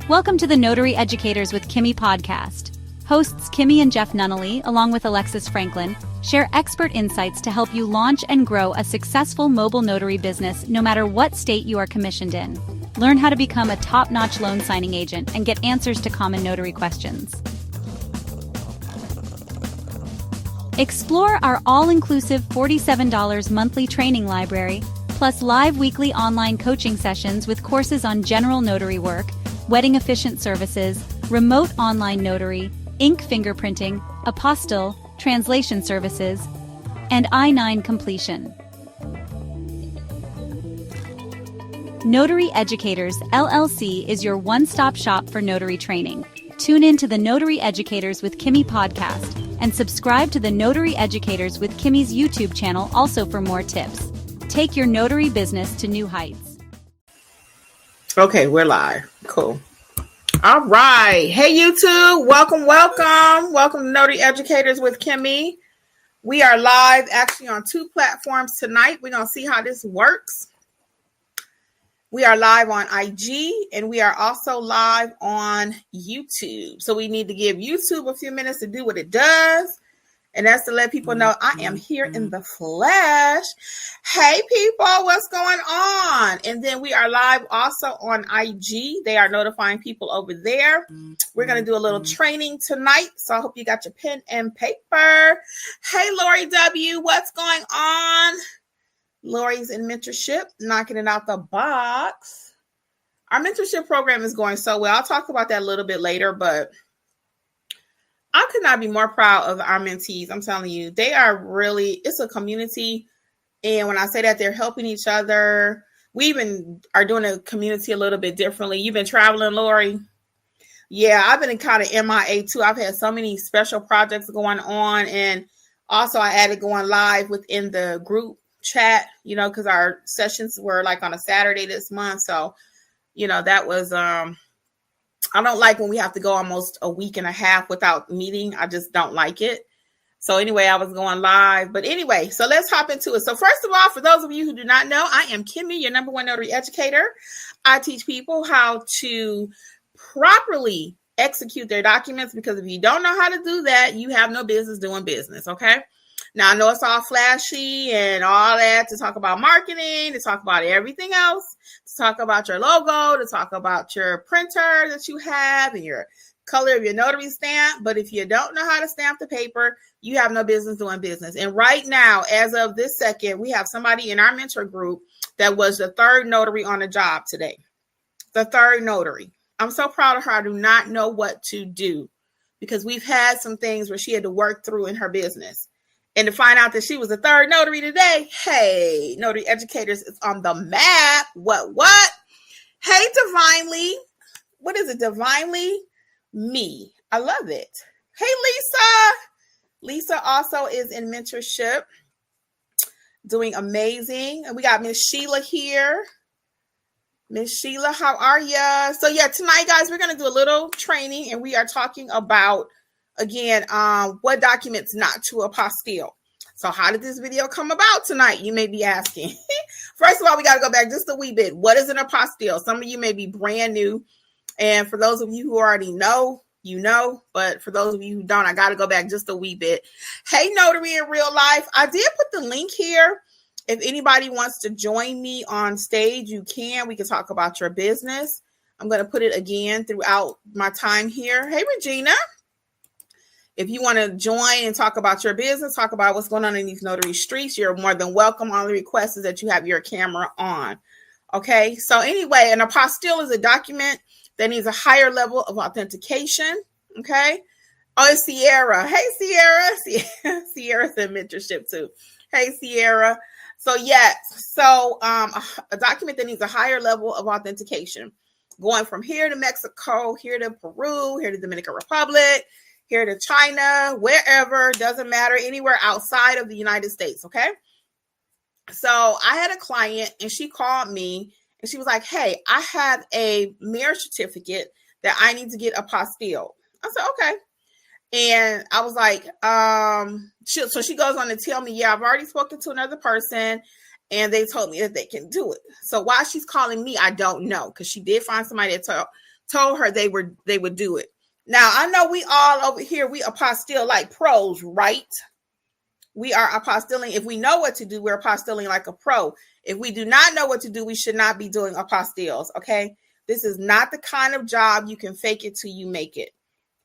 Welcome to the Notary Educators with Kimmi Podcast. Hosts Kimmi and Jeff Nunnally, along with Alexis Franklin, share expert insights to help you launch and grow a successful mobile notary business no matter what state you are commissioned in. Learn how to become a top-notch loan signing agent and get answers to common notary questions. Explore our all-inclusive $47 monthly training library, plus live weekly online coaching sessions with courses on general notary work, wedding efficient services, remote online notary, ink fingerprinting, apostille, translation services, and I-9 completion. Notary Educators, LLC is your one-stop shop for notary training. Tune in to the Notary Educators with Kimmi podcast and subscribe to the Notary Educators with Kimmi's YouTube channel also for more tips. Take your notary business to new heights. Okay, we're live. Cool. All right. Hey, YouTube. Welcome. Welcome to Notary Educators with Kimmi. We are live actually on two platforms tonight. We're going to see how this works. We are live on IG and we are also live on YouTube. So we need to give YouTube a few minutes to do what it does. And that's to let people know I am here in the flesh. Hey, people, what's going on? And then we are live also on IG. They are notifying people over there. We're going to do a little training tonight. So I hope you got your pen and paper. Hey, Lori W., what's going on? Lori's in mentorship, knocking it out the box. Our mentorship program is going so well. I'll talk about that a little bit later, but I could not be more proud of our mentees. I'm telling you, they are really, it's a community. And when I say that, they're helping each other. We even are doing a community a little bit differently. You've been traveling, Lori? Yeah, I've been kind of MIA too. I've had so many special projects going on. And also I added going live within the group chat, because our sessions were like on a Saturday this month. So, that was, I don't like when we have to go almost a week and a half without meeting. I just don't like it. So anyway, I was going live. But anyway, so let's hop into it. So first of all, for those of you who do not know, I am Kimmi, your number one notary educator. I teach people how to properly execute their documents, because if you don't know how to do that, you have no business doing business, okay? Now, I know it's all flashy and all that to talk about marketing, to talk about everything else, to talk about your logo, to talk about your printer that you have and your color of your notary stamp. But if you don't know how to stamp the paper, you have no business doing business. And right now, as of this second, we have somebody in our mentor group that was the third notary on the job today. The third notary. I'm so proud of her. I do not know what to do, because we've had some things where she had to work through in her business. And to find out that she was the third notary today, hey, Notary Educators is on the map. What? Hey, Divinely. What is it? Divinely Me. I love it. Hey, Lisa. Lisa also is in mentorship, doing amazing. And we got Miss Sheila here. Miss Sheila, how are ya? So yeah, tonight, guys, we're going to do a little training, and we are talking about, again, what documents not to apostille. So how did this video come about tonight? You may be asking. First of all, we got to go back just a wee bit. What is an apostille? Some of you may be brand new. And for those of you who already know, but for those of you who don't, I got to go back just a wee bit. Hey, Notary in Real Life. I did put the link here. If anybody wants to join me on stage, you can. We can talk about your business. I'm going to put it again throughout my time here. Hey, Regina. If you want to join and talk about your business, talk about what's going on in these notary streets, you're more than welcome. All the request is that you have your camera on. Okay. So anyway, an apostille is a document that needs a higher level of authentication. Okay. Oh, it's Sierra. Hey, Sierra. Sierra's in mentorship too. Hey, Sierra. So yes. So a document that needs a higher level of authentication, going from here to Mexico, here to Peru, here to Dominican Republic, here to China, wherever, doesn't matter, anywhere outside of the United States, okay? So I had a client, and she called me, and she was like, hey, I have a marriage certificate that I need to get apostille. I said, okay. And I was like, so she goes on to tell me, yeah, I've already spoken to another person, and they told me that they can do it. So why she's calling me, I don't know, because she did find somebody that told her they would do it. Now, I know we all over here, we apostille like pros, right? We are apostilling. If we know what to do, we're apostilling like a pro. If we do not know what to do, we should not be doing apostilles, okay? This is not the kind of job you can fake it till you make it.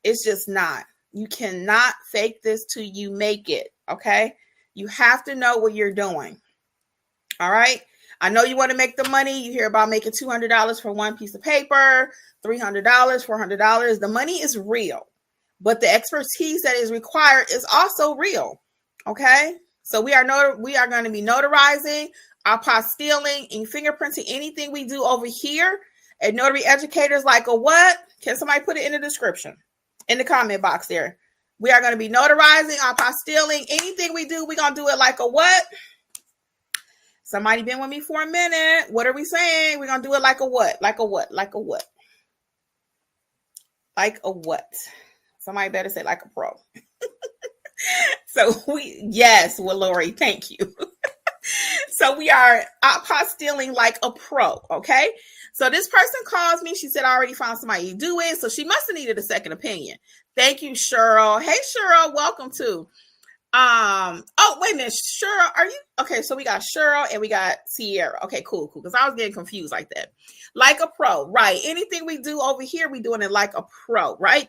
It's just not. You cannot fake this till you make it, okay? You have to know what you're doing, all right? I know you want to make the money. You hear about making $200 for one piece of paper, $300, $400. The money is real, but the expertise that is required is also real, okay? So we are going to be notarizing, apostilling, and fingerprinting anything we do over here at Notary Educators like a what? Can somebody put it in the description, in the comment box there? We are going to be notarizing, apostilling, anything we do, we're going to do it like a what? Somebody been with me for a minute. What are we saying? We're going to do it like a what? Like a what? Like a what? Like a what? Somebody better say like a pro. So yes, well, Lori, thank you. So we are apostilling like a pro, okay? So this person calls me. She said, I already found somebody to do it. So she must have needed a second opinion. Thank you, Cheryl. Hey, Cheryl, welcome to. Oh, wait a minute, Cheryl, are you? Okay, so we got Cheryl and we got Sierra. Okay, cool. Because I was getting confused like that. Like a pro, right? Anything we do over here, we doing it like a pro, right?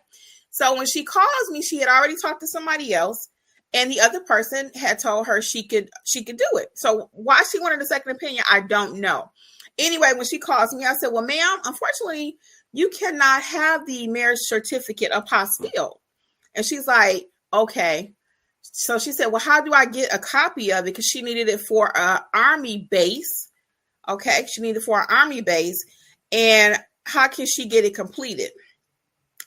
So when she calls me, she had already talked to somebody else. And the other person had told her she could do it. So why she wanted a second opinion, I don't know. Anyway, when she calls me, I said, well, ma'am, unfortunately, you cannot have the marriage certificate apostille. And she's like, okay. So she said, well, how do I get a copy of it? Because she needed it for an Army base. Okay. She needed it for an Army base. And how can she get it completed?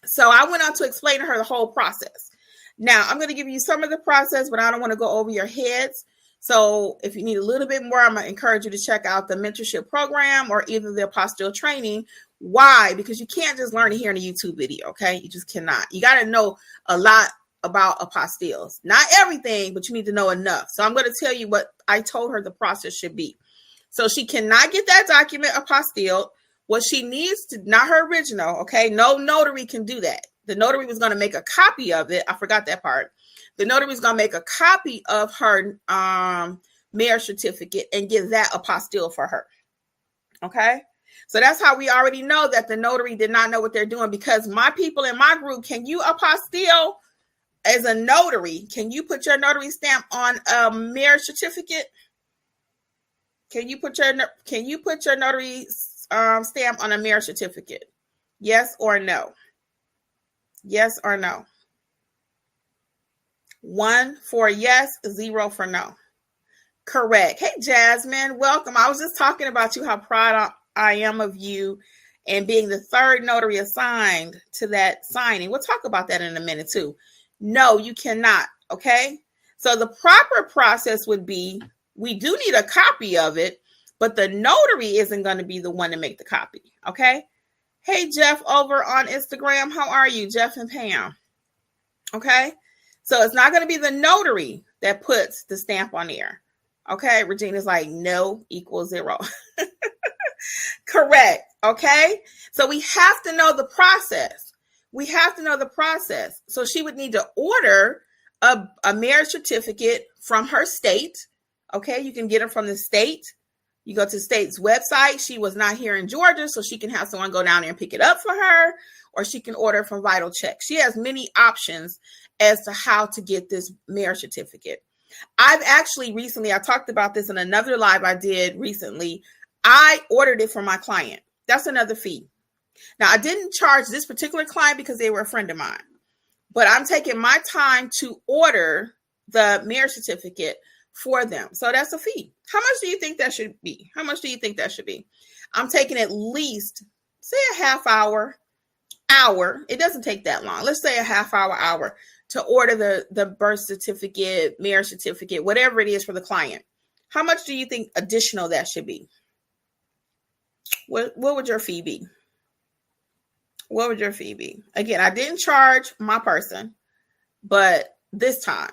So I went on to explain to her the whole process. Now, I'm going to give you some of the process, but I don't want to go over your heads. So if you need a little bit more, I'm going to encourage you to check out the mentorship program or either the apostille training. Why? Because you can't just learn it here in a YouTube video, okay? You just cannot. You got to know a lot about apostilles. Not everything, but you need to know enough. So I'm going to tell you what I told her the process should be. So she cannot get that document apostilled. What she needs to, not her original, okay? No notary can do that. The notary was going to make a copy of it. I forgot that part. The notary was going to make a copy of her marriage certificate and get that apostille for her. Okay? So that's how we already know that the notary did not know what they're doing, because my people in my group, can you apostille as a notary? Can you put your notary stamp on a marriage certificate? Can you put your notary stamp on a marriage certificate? Yes or no? Yes or no? 1 for yes, 0 for no. Correct. Hey, Jasmine, welcome. I was just talking about you, how proud I am of you and being the third notary assigned to that signing. We'll talk about that in a minute too. No, you cannot. Okay. So the proper process would be, we do need a copy of it, but the notary isn't going to be the one to make the copy. Okay. Hey, Jeff over on Instagram. How are you, Jeff and Pam? Okay. So it's not going to be the notary that puts the stamp on there. Okay. Regina's like, no equals 0. Correct. Okay. So we have to know the process. We have to know the process. So she would need to order a marriage certificate from her state. Okay. You can get them from the state. You go to the state's website. She was not here in Georgia, so she can have someone go down there and pick it up for her, or she can order from Vital Check. She has many options as to how to get this marriage certificate. I've actually recently, I talked about this in another live I did recently. I ordered it for my client. That's another fee. Now, I didn't charge this particular client because they were a friend of mine, but I'm taking my time to order the marriage certificate for them. So that's a fee. How much do you think that should be? How much do you think that should be? I'm taking at least, say, a half hour. It doesn't take that long. Let's say a half hour to order the birth certificate, marriage certificate, whatever it is for the client. How much do you think additional that should be? What would your fee be? What would your fee be? Again, I didn't charge my person, but this time.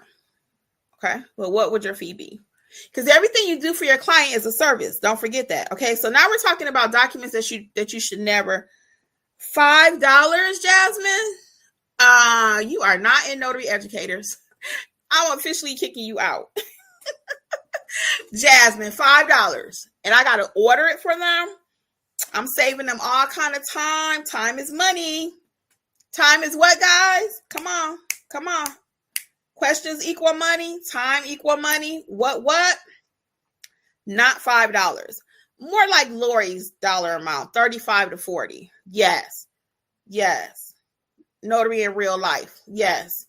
Okay. Well, what would your fee be? Because everything you do for your client is a service. Don't forget that. Okay. So now we're talking about documents that you should never $5, Jasmine? You are not in Notary Educators. I'm officially kicking you out. Jasmine, $5. And I got to order it for them. I'm saving them all kind of time. Time is money. Time is what, guys? Come on. Come on. Questions equal money. Time equal money. What? Not $5. More like Lori's dollar amount, 35 to 40. Yes. Yes. Notary in real life. Yes.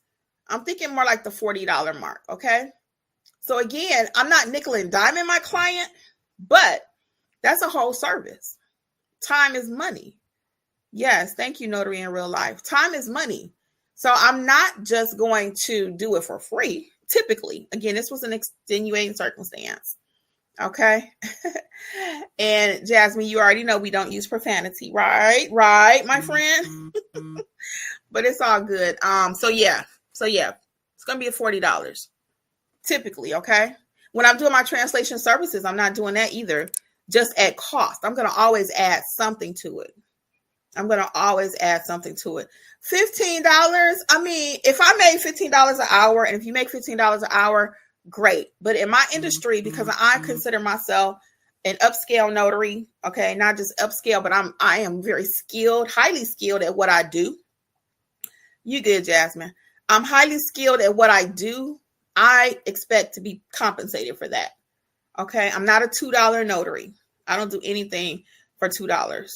I'm thinking more like the $40 mark. Okay. So again, I'm not nickel and diming my client, but that's a whole service. Time is money. Yes. Thank you, Notary in real life. Time is money. So I'm not just going to do it for free. Typically, again, this was an extenuating circumstance. Okay. And Jasmine, you already know we don't use profanity, right? Right, my friend. But it's all good. So yeah, it's going to be $40 typically. Okay. When I'm doing my translation services, I'm not doing that either. Just at cost. I'm going to always add something to it. $15. I mean, if I made $15 an hour, and if you make $15 an hour, great. But in my industry, because I consider myself an upscale notary, okay, not just upscale, but I am very skilled, highly skilled at what I do. You good, Jasmine? I'm highly skilled at what I do. I expect to be compensated for that. Okay, I'm not a $2 notary. I don't do anything for $2.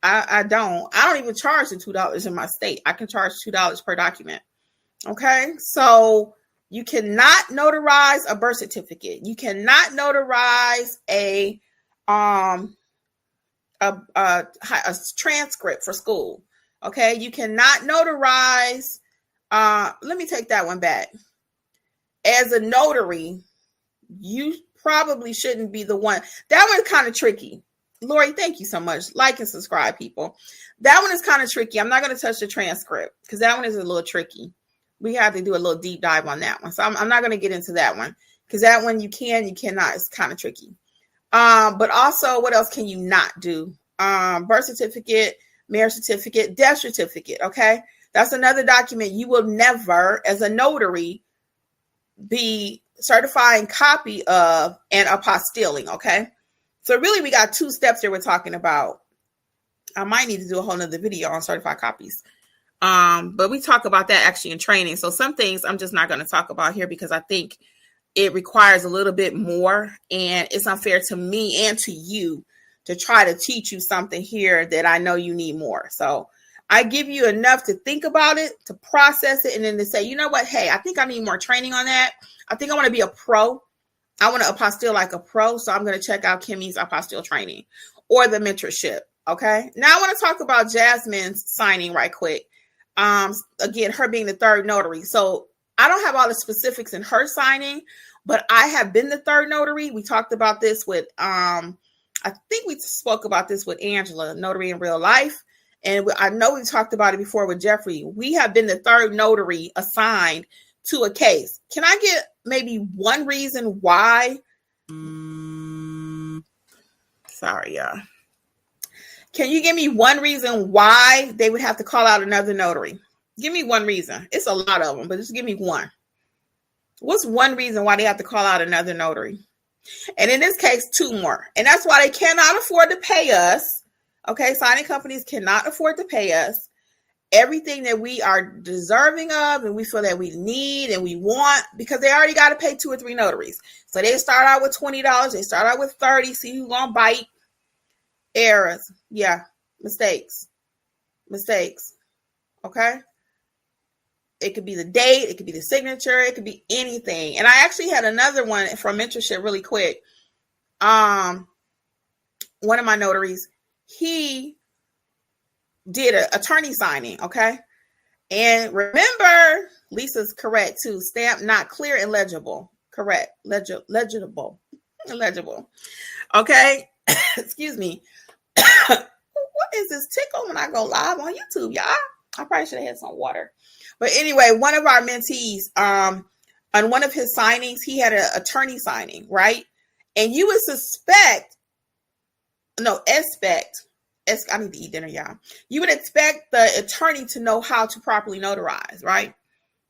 I don't even charge the $2 in my state. I can charge $2 per document. Okay, so you cannot notarize a birth certificate. You cannot notarize a transcript for school. Okay, you cannot notarize. Let me take that one back. As a notary, you probably shouldn't be the one. That one's kind of tricky. Lori, thank you so much. Like and subscribe, people. That one is kind of tricky. I'm not going to touch the transcript because that one is a little tricky. We have to do a little deep dive on that one. So I'm not going to get into that one because that one you cannot. It's kind of tricky. But also, what else can you not do? Birth certificate, marriage certificate, death certificate. Okay. That's another document you will never, as a notary, be certifying copy of and apostilling. Okay. So really, we got two steps that we're talking about. I might need to do a whole nother video on certified copies. But we talk about that actually in training. So some things I'm just not going to talk about here because I think it requires a little bit more and it's unfair to me and to you to try to teach you something here that I know you need more. So I give you enough to think about it, to process it, and then to say, you know what? Hey, I think I need more training on that. I think I want to be a pro. I want to apostille like a pro. So I'm going to check out Kimmi's apostille training or the mentorship. Okay. Now I want to talk about Jasmine's signing right quick. Again, her being the third notary. So I don't have all the specifics in her signing, but I have been the third notary. We talked about this with, I think we spoke about this with Angela, Notary in Real Life. And I know we talked about it before with Jeffrey. We have been the third notary assigned to a case. Can I get maybe one reason why? Sorry, y'all. Can you give me one reason why they would have to call out another notary? Give me one reason. It's a lot of them, but just give me one. What's one reason why they have to call out another notary? And in this case, two more. And that's why they cannot afford to pay us. Okay, signing companies cannot afford to pay us everything that we are deserving of and we feel that we need and we want because they already got to pay 2 or 3 notaries. So they start out with $20. They start out with $30. See who's going to bite. Errors. Yeah. Mistakes. Okay. It could be the date. It could be the signature. It could be anything. And I actually had another one from mentorship really quick. One of my notaries, he did an attorney signing. Okay. And remember, Lisa's correct too. Stamp not clear and legible. Correct. Legible. Illegible. Okay. Excuse me. What is this tickle when I go live on YouTube, y'all? I probably should have had some water. But anyway, one of our mentees, on one of his signings, he had an attorney signing, right? And you would expect I need to eat dinner, y'all. You would expect the attorney to know how to properly notarize, right?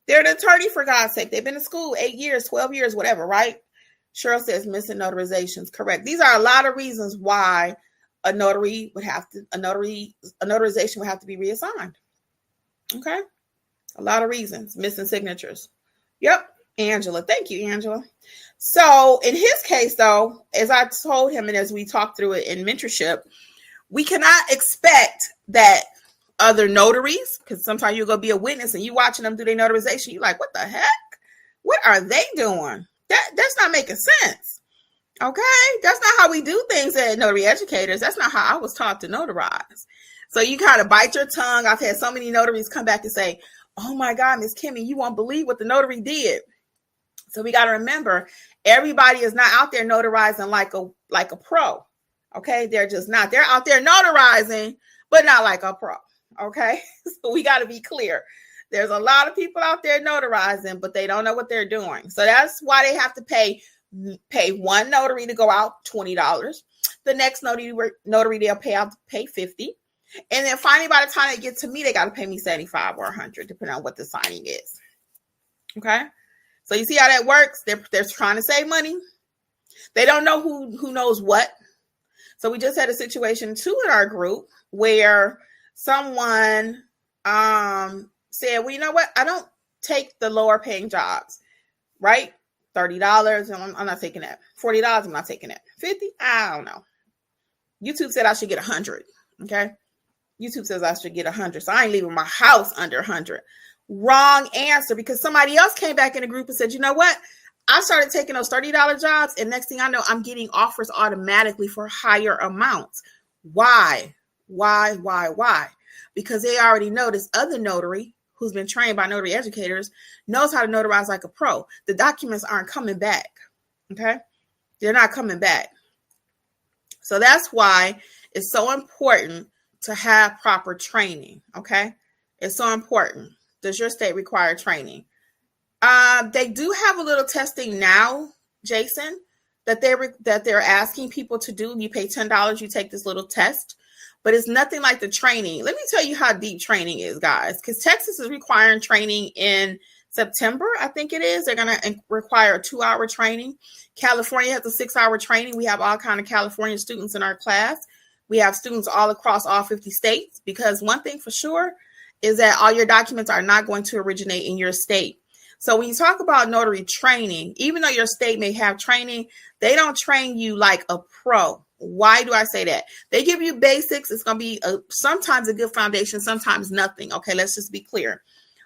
They're an attorney, for God's sake. They've been in school 8 years, 12 years, whatever, right? Cheryl says missing notarizations. Correct. These are a lot of reasons why a notarization would have to be reassigned. Okay. A lot of reasons. Missing signatures. Yep. Angela. Thank you, Angela. So in his case, though, as I told him and as we talked through it in mentorship, we cannot expect that other notaries, because sometimes you'll go be a witness and you watching them do their notarization. You're like, what the heck? What are they doing? That's not making sense. Okay. That's not how we do things at Notary Educators. That's not how I was taught to notarize. So you kind of bite your tongue. I've had so many notaries come back and say, oh my God, Miss Kimmi, you won't believe what the notary did. So we got to remember, everybody is not out there notarizing like a pro. Okay. They're just not. They're out there notarizing, but not like a pro. Okay. So we got to be clear. There's a lot of people out there notarizing, but they don't know what they're doing. So that's why they have to pay one notary to go out $20. The next notary they'll pay $50. And then finally, by the time they get to me, they got to pay me $75 or $100, depending on what the signing is. Okay. So you see how that works? They're trying to save money. They don't know who knows what. So we just had a situation too in our group where someone said, well, you know what? I don't take the lower paying jobs, right? $30. And I'm not taking that. $40. I'm not taking that. $50. I don't know. YouTube said I should get 100. Okay. YouTube says I should get 100. So I ain't leaving my house under 100. Wrong answer, because somebody else came back in the group and said, you know what? I started taking those $30 jobs, and next thing I know, I'm getting offers automatically for higher amounts. Why? Because they already know this other notary who's been trained by Notary Educators knows how to notarize like a pro. The documents aren't coming back. Okay. They're not coming back. So that's why it's so important to have proper training. Okay. It's so important. Does your state require training? They do have a little testing now, Jason, that they're asking people to do. You pay $10, you take this little test, but it's nothing like the training. Let me tell you how deep training is, guys, because Texas is requiring training in September, I think it is. They're going to require a 2-hour training. California has a 6-hour training. We have all kinds of California students in our class. We have students all across all 50 states, because one thing for sure is that all your documents are not going to originate in your state. So when you talk about notary training, even though your state may have training, they don't train you like a pro. Why do I say that? They give you basics. It's going to be sometimes a good foundation, sometimes nothing. Okay, let's just be clear.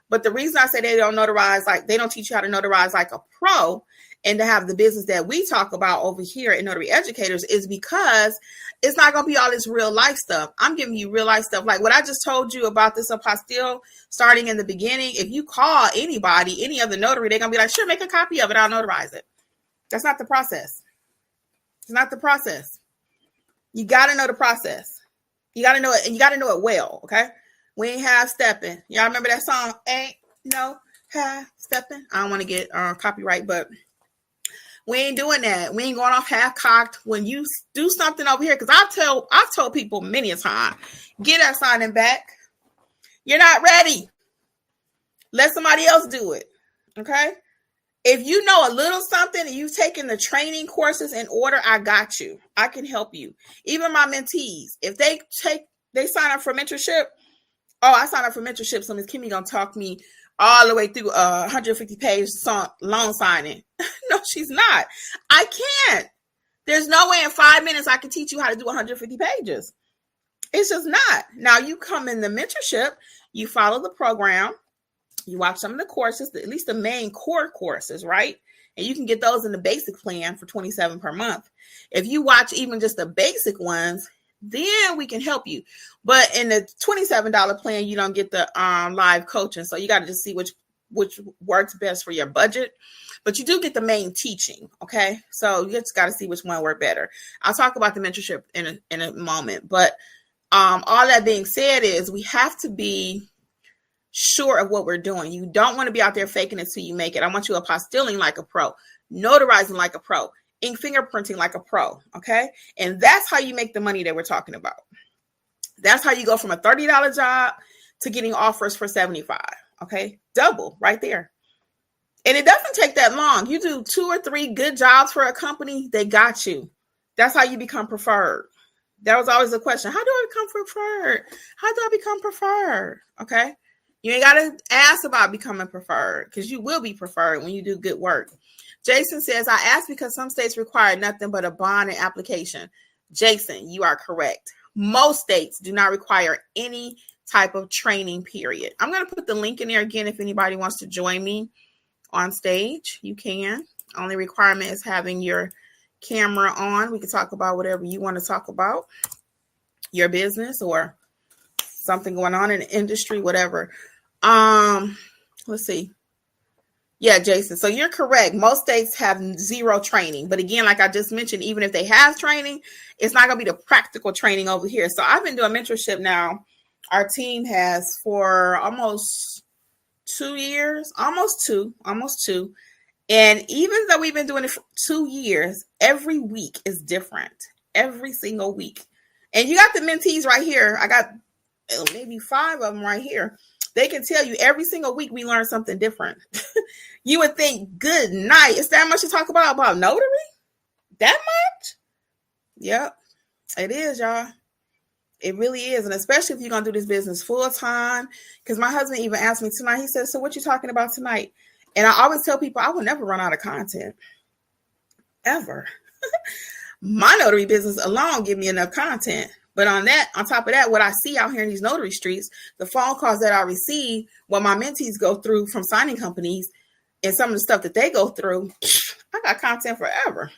But the reason I say they don't teach you how to notarize like a pro and to have the business that we talk about over here at Notary Educators is because it's not going to be all this real life stuff. I'm giving you real life stuff. Like what I just told you about this apostille starting in the beginning. If you call anybody, any other notary, they're going to be like, sure, make a copy of it. I'll notarize it. That's not the process. It's not the process. You got to know the process. You got to know it, and you got to know it well. Okay. We ain't half stepping. Y'all remember that song? Ain't no half stepping. I don't want to get copyright, but we ain't doing that. We ain't going off half cocked. When you do something over here, because I've told people many a time, get that signing back. You're not ready. Let somebody else do it. Okay. If you know a little something and you've taken the training courses in order, I got you. I can help you. Even my mentees, if they sign up for mentorship. Oh, I signed up for mentorship, so Ms. Kimmi gonna talk me all the way through 150-page loan signing. No, she's not. I can't. There's no way in 5 minutes I can teach you how to do 150 pages. It's just not. Now you come in the mentorship, you follow the program, you watch some of the courses, at least the main core courses, right? And you can get those in the basic plan for $27 per month. If you watch even just the basic ones, then we can help you. But in the $27 plan, you don't get the live coaching. So you got to just see which works best for your budget. But you do get the main teaching. Okay. So you just got to see which one works better. I'll talk about the mentorship in a moment. But all that being said is we have to be sure of what we're doing. You don't want to be out there faking it till you make it. I want you apostilling like a pro, notarizing like a pro, ink fingerprinting like a pro. Okay. And that's how you make the money that we're talking about. That's how you go from a $30 job to getting offers for $75. Okay. Double right there. And it doesn't take that long. You do 2 or 3 good jobs for a company, they got you. That's how you become preferred. That was always the question. How do I become preferred? How do I become preferred? Okay. You ain't got to ask about becoming preferred, because you will be preferred when you do good work. Jason says, I asked because some states require nothing but a bond and application. Jason, you are correct. Most states do not require any type of training, period. I'm going to put the link in there again. If anybody wants to join me on stage, you can. Only requirement is having your camera on. We can talk about whatever you want to talk about, your business or something going on in the industry, whatever. Let's see. Yeah, Jason. So you're correct. Most states have 0 training. But again, like I just mentioned, even if they have training, it's not going to be the practical training over here. So I've been doing mentorship now. Our team has for almost 2 years, almost two. And even though we've been doing it for 2 years, every week is different. Every single week. And you got the mentees right here. I got maybe 5 of them right here. They can tell you every single week we learn something different. You would think, good night. Is that much to talk about notary? That much? Yep, it is, y'all. It really is. And especially if you're going to do this business full time. Because my husband even asked me tonight, he said, so what you talking about tonight? And I always tell people I will never run out of content. Ever. My notary business alone give me enough content. But on top of that, what I see out here in these notary streets, the phone calls that I receive, what my mentees go through from signing companies and some of the stuff that they go through, I got content forever.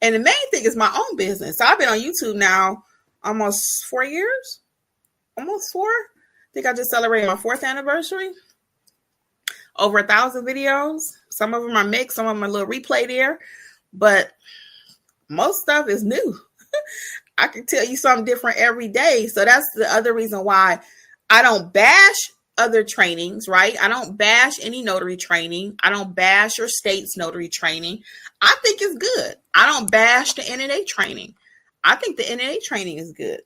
And the main thing is my own business. So I've been on YouTube now almost 4 years, almost 4. I think I just celebrated my 4th anniversary. Over 1,000 videos. Some of them are mixed, some of them are a little replay there, but most stuff is new. I can tell you something different every day. So that's the other reason why I don't bash other trainings, right? I don't bash any notary training. I don't bash your state's notary training. I think it's good. I don't bash the NNA training. I think the NNA training is good,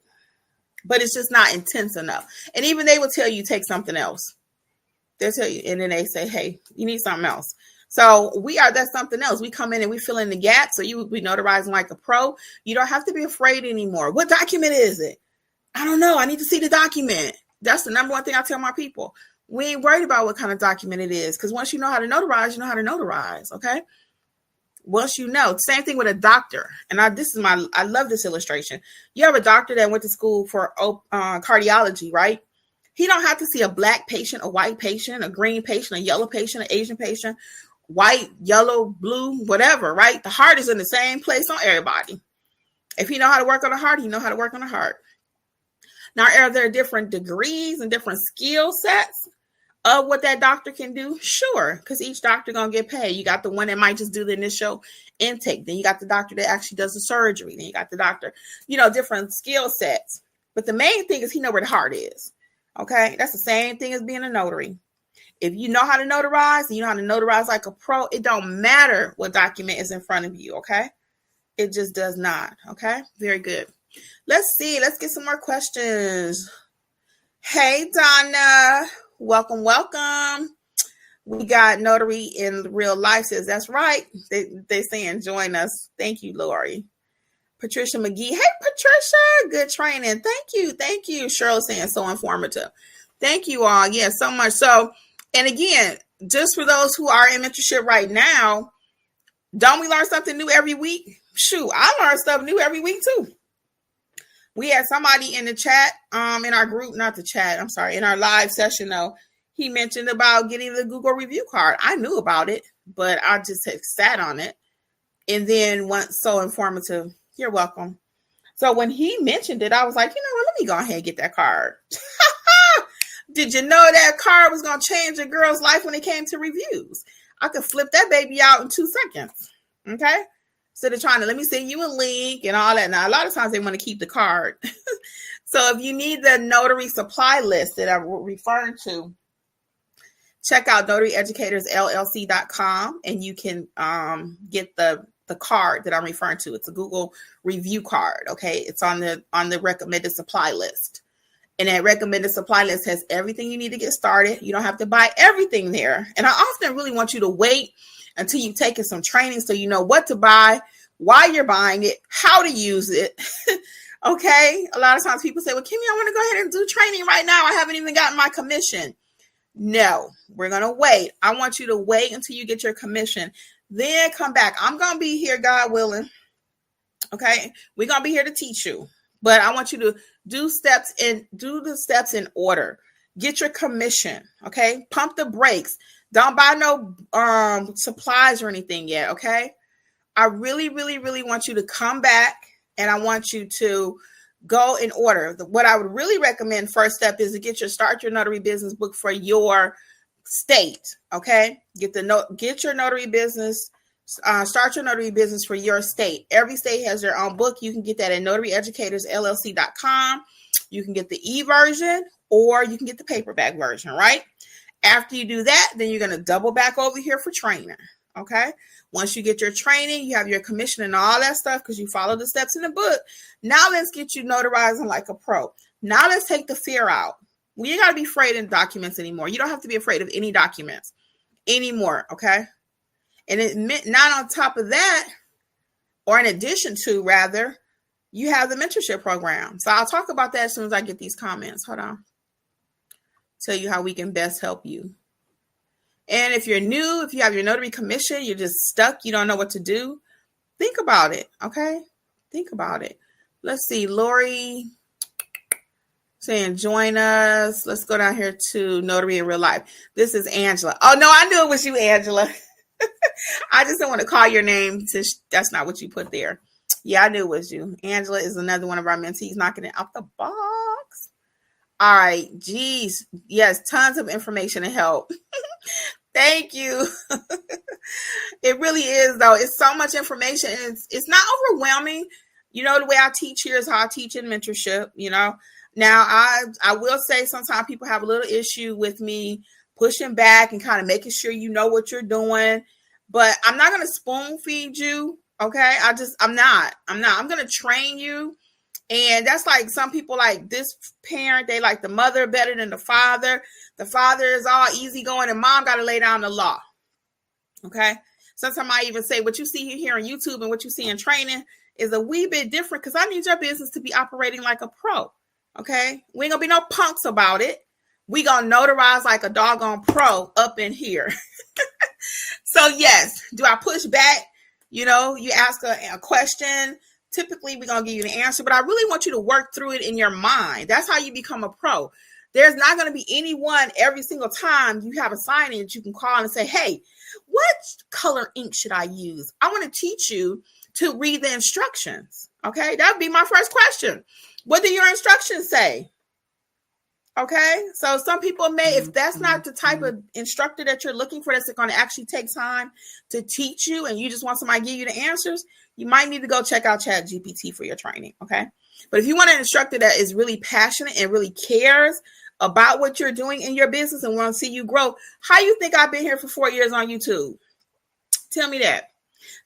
but it's just not intense enough. And even they will tell you take something else. They'll tell you, and then they say, hey, you need something else. So that's something else. We come in and we fill in the gaps. So you would be notarizing like a pro. You don't have to be afraid anymore. What document is it? I don't know. I need to see the document. That's the number one thing I tell my people. We ain't worried about what kind of document it is. Because once you know how to notarize, you know how to notarize. Okay. Once you know, same thing with a doctor. And I love this illustration. You have a doctor that went to school for cardiology, right? He don't have to see a black patient, a white patient, a green patient, a yellow patient, an Asian patient, white, yellow, blue, whatever, right? The heart is in the same place on everybody. If you know how to work on the heart, you know how to work on the heart. Now, are there different degrees and different skill sets of what that doctor can do? Sure, because each doctor going to get paid. You got the one that might just do the initial intake. Then you got the doctor that actually does the surgery. Then you got the doctor, different skill sets. But the main thing is he know where the heart is. Okay, that's the same thing as being a notary. If you know how to notarize, and you know how to notarize like a pro, it don't matter what document is in front of you, okay? It just does not, okay? Very good. Let's see. Let's get some more questions. Hey, Donna. Welcome, welcome. We got Notary in Real Life says, that's right. They saying join us. Thank you, Lori. Patricia McGee. Hey, Patricia. Good training. Thank you. Thank you. Cheryl saying so informative. Thank you all. Yeah, so much. So, and again, just for those who are in mentorship right now, don't we learn something new every week? Shoot, I learn stuff new every week too. We had somebody in the chat, in our group, not the chat, I'm sorry, in our live session though, he mentioned about getting the Google review card. I knew about it, but I just had sat on it and then went so informative. You're welcome. So when he mentioned it, I was like, let me go ahead and get that card. Did you know that card was going to change a girl's life when it came to reviews? I could flip that baby out in 2 seconds. Okay. Instead of trying to, let me send you a link and all that. Now, a lot of times they want to keep the card. So if you need the notary supply list that I'm referring to, check out notaryeducatorsllc.com and you can get the the card that I'm referring to. It's a Google review card. Okay. It's on the recommended supply list. And that recommended supply list has everything you need to get started. You don't have to buy everything there. And I often really want you to wait until you've taken some training so you know what to buy, why you're buying it, how to use it. Okay. A lot of times people say, well, Kimmi, I want to go ahead and do training right now. I haven't even gotten my commission. No, we're going to wait. I want you to wait until you get your commission. Then come back. I'm going to be here, God willing. Okay. We're going to be here to teach you. But I want you to do the steps in order. Get your commission. Okay. Pump the brakes. Don't buy no supplies or anything yet. Okay. I really, really, really want you to come back, and I want you to go in order. What I would really recommend first step is to start your notary business book for your state. Okay. Get your notary business. Start your notary business for your state. Every state has their own book. You can get that at NotaryEducatorsLLC.com. You can get the e-version, or you can get the paperback version, right? After you do that, then you're going to double back over here for training. Okay. Once you get your training, you have your commission and all that stuff because you follow the steps in the book. Now let's get you notarizing like a pro. Now let's take the fear out. We ain't got to be afraid of documents anymore. You don't have to be afraid of any documents anymore. Okay. And not on top of that, or in addition to, rather, you have the mentorship program. So I'll talk about that as soon as I get these comments. Hold on. Tell you how we can best help you. And if you're new, if you have your notary commission, you're just stuck, you don't know what to do, think about it. Okay. Think about it. Let's see. Lori saying, join us. Let's go down here to Notary in Real Life. This is Angela. Oh, no, I knew it was you, Angela. I just don't want to call your name since that's not what you put there. Yeah, I knew it was you. Angela is another one of our mentees knocking it out the box. All right. Geez. Yes. Tons of information and help. Thank you. It really is, though. It's so much information. And it's not overwhelming. You know, the way I teach here is how I teach in mentorship, you know. Now, I will say sometimes people have a little issue with me pushing back and kind of making sure you know what you're doing. But I'm not going to spoon feed you. Okay. I'm not. I'm going to train you. And that's like some people like this parent, they like the mother better than the father. The father is all easygoing and mom got to lay down the law. Okay. Sometimes I even say what you see here on YouTube and what you see in training is a wee bit different because I need your business to be operating like a pro. Okay. We ain't gonna be no punks about it. We gonna notarize like a doggone pro up in here. So yes, do I push back? You know, you ask a question. Typically, we're going to give you the answer, but I really want you to work through it in your mind. That's how you become a pro. There's not going to be anyone every single time you have a sign-in that you can call and say, hey, what color ink should I use? I want to teach you to read the instructions. Okay, that would be my first question. What do your instructions say? Okay, so some people may, if that's not the type of instructor that you're looking for, that's going to actually take time to teach you, and you just want somebody to give you the answers, you might need to go check out ChatGPT for your training. Okay, but if you want an instructor that is really passionate and really cares about what you're doing in your business and want to see you grow, how you think I've been here for 4 years on YouTube? Tell me that.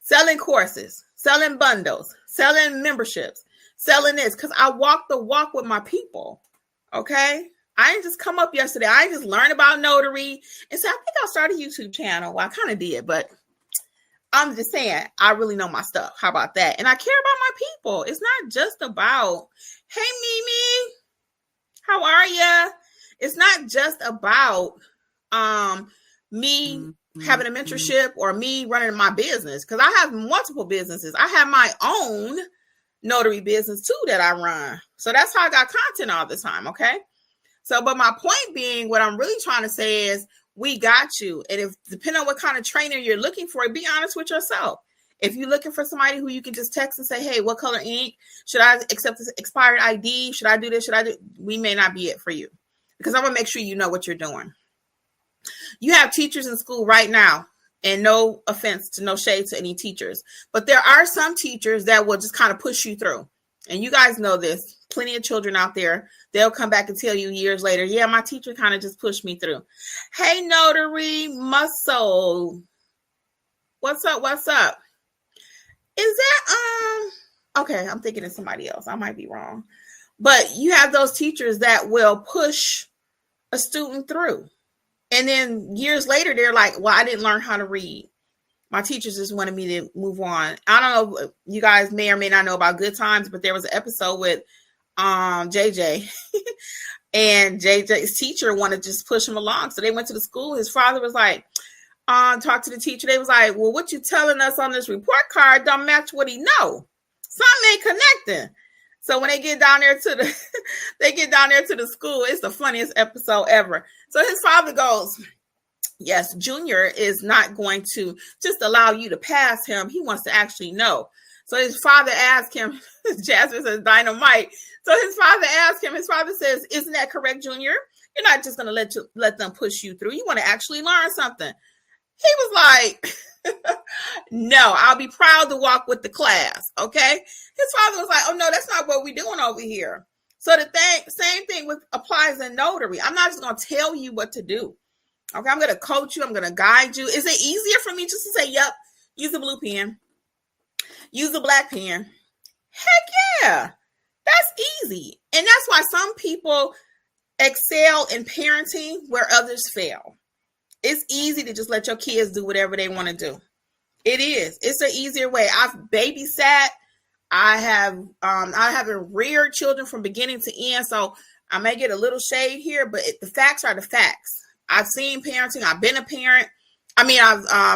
Selling courses, selling bundles, selling memberships, selling this, because I walk the walk with my people. Okay. I didn't just come up yesterday. I didn't just learn about notary and say, I think I'll start a YouTube channel. Well, I kind of did, but I'm just saying, I really know my stuff. How about that? And I care about my people. It's not just about, hey, Mimi, how are you? It's not just about me having a mentorship or me running my business, because I have multiple businesses. I have my own notary business too that I run. So that's how I got content all the time. Okay. So, but my point being, what I'm really trying to say is we got you. And if, depending on what kind of trainer you're looking for, be honest with yourself. If you're looking for somebody who you can just text and say, hey, what color ink? Should I accept this expired ID? Should I do this? We may not be it for you, because I'm going to make sure you know what you're doing. You have teachers in school right now, and no offense to no shade to any teachers, but there are some teachers that will just kind of push you through. And you guys know this. Plenty of children out there, they'll come back and tell you years later, yeah, my teacher kind of just pushed me through. Hey, Notary Muscle. What's up? Is that, okay, I'm thinking of somebody else. I might be wrong. But you have those teachers that will push a student through. And then years later, they're like, well, I didn't learn how to read. My teachers just wanted me to move on. I don't know, you guys may or may not know about Good Times, but there was an episode with JJ. And JJ's teacher wanted to just push him along. So they went to the school. His father was like, talk to the teacher. They was like, well, what you telling us on this report card don't match what he know. Something ain't connecting. So when they get down there to the school, it's the funniest episode ever. So his father goes, yes, Junior is not going to just allow you to pass him. He wants to actually know. So his father asked him, Jasmine says dynamite. So his father says, isn't that correct, Junior? You're not just going to let them push you through. You want to actually learn something. He was like, no, I'll be proud to walk with the class. Okay. His father was like, oh no, that's not what we're doing over here. So same thing applies in notary. I'm not just going to tell you what to do. Okay. I'm going to coach you. I'm going to guide you. Is it easier for me just to say, yep, use the blue pen, use the black pen? Heck yeah. That's easy. And that's why some people excel in parenting where others fail. It's easy to just let your kids do whatever they want to do. It is. It's an easier way. I've babysat. I haven't reared children from beginning to end. So I may get a little shade here, but the facts are the facts. I've seen parenting. I've been a parent. I've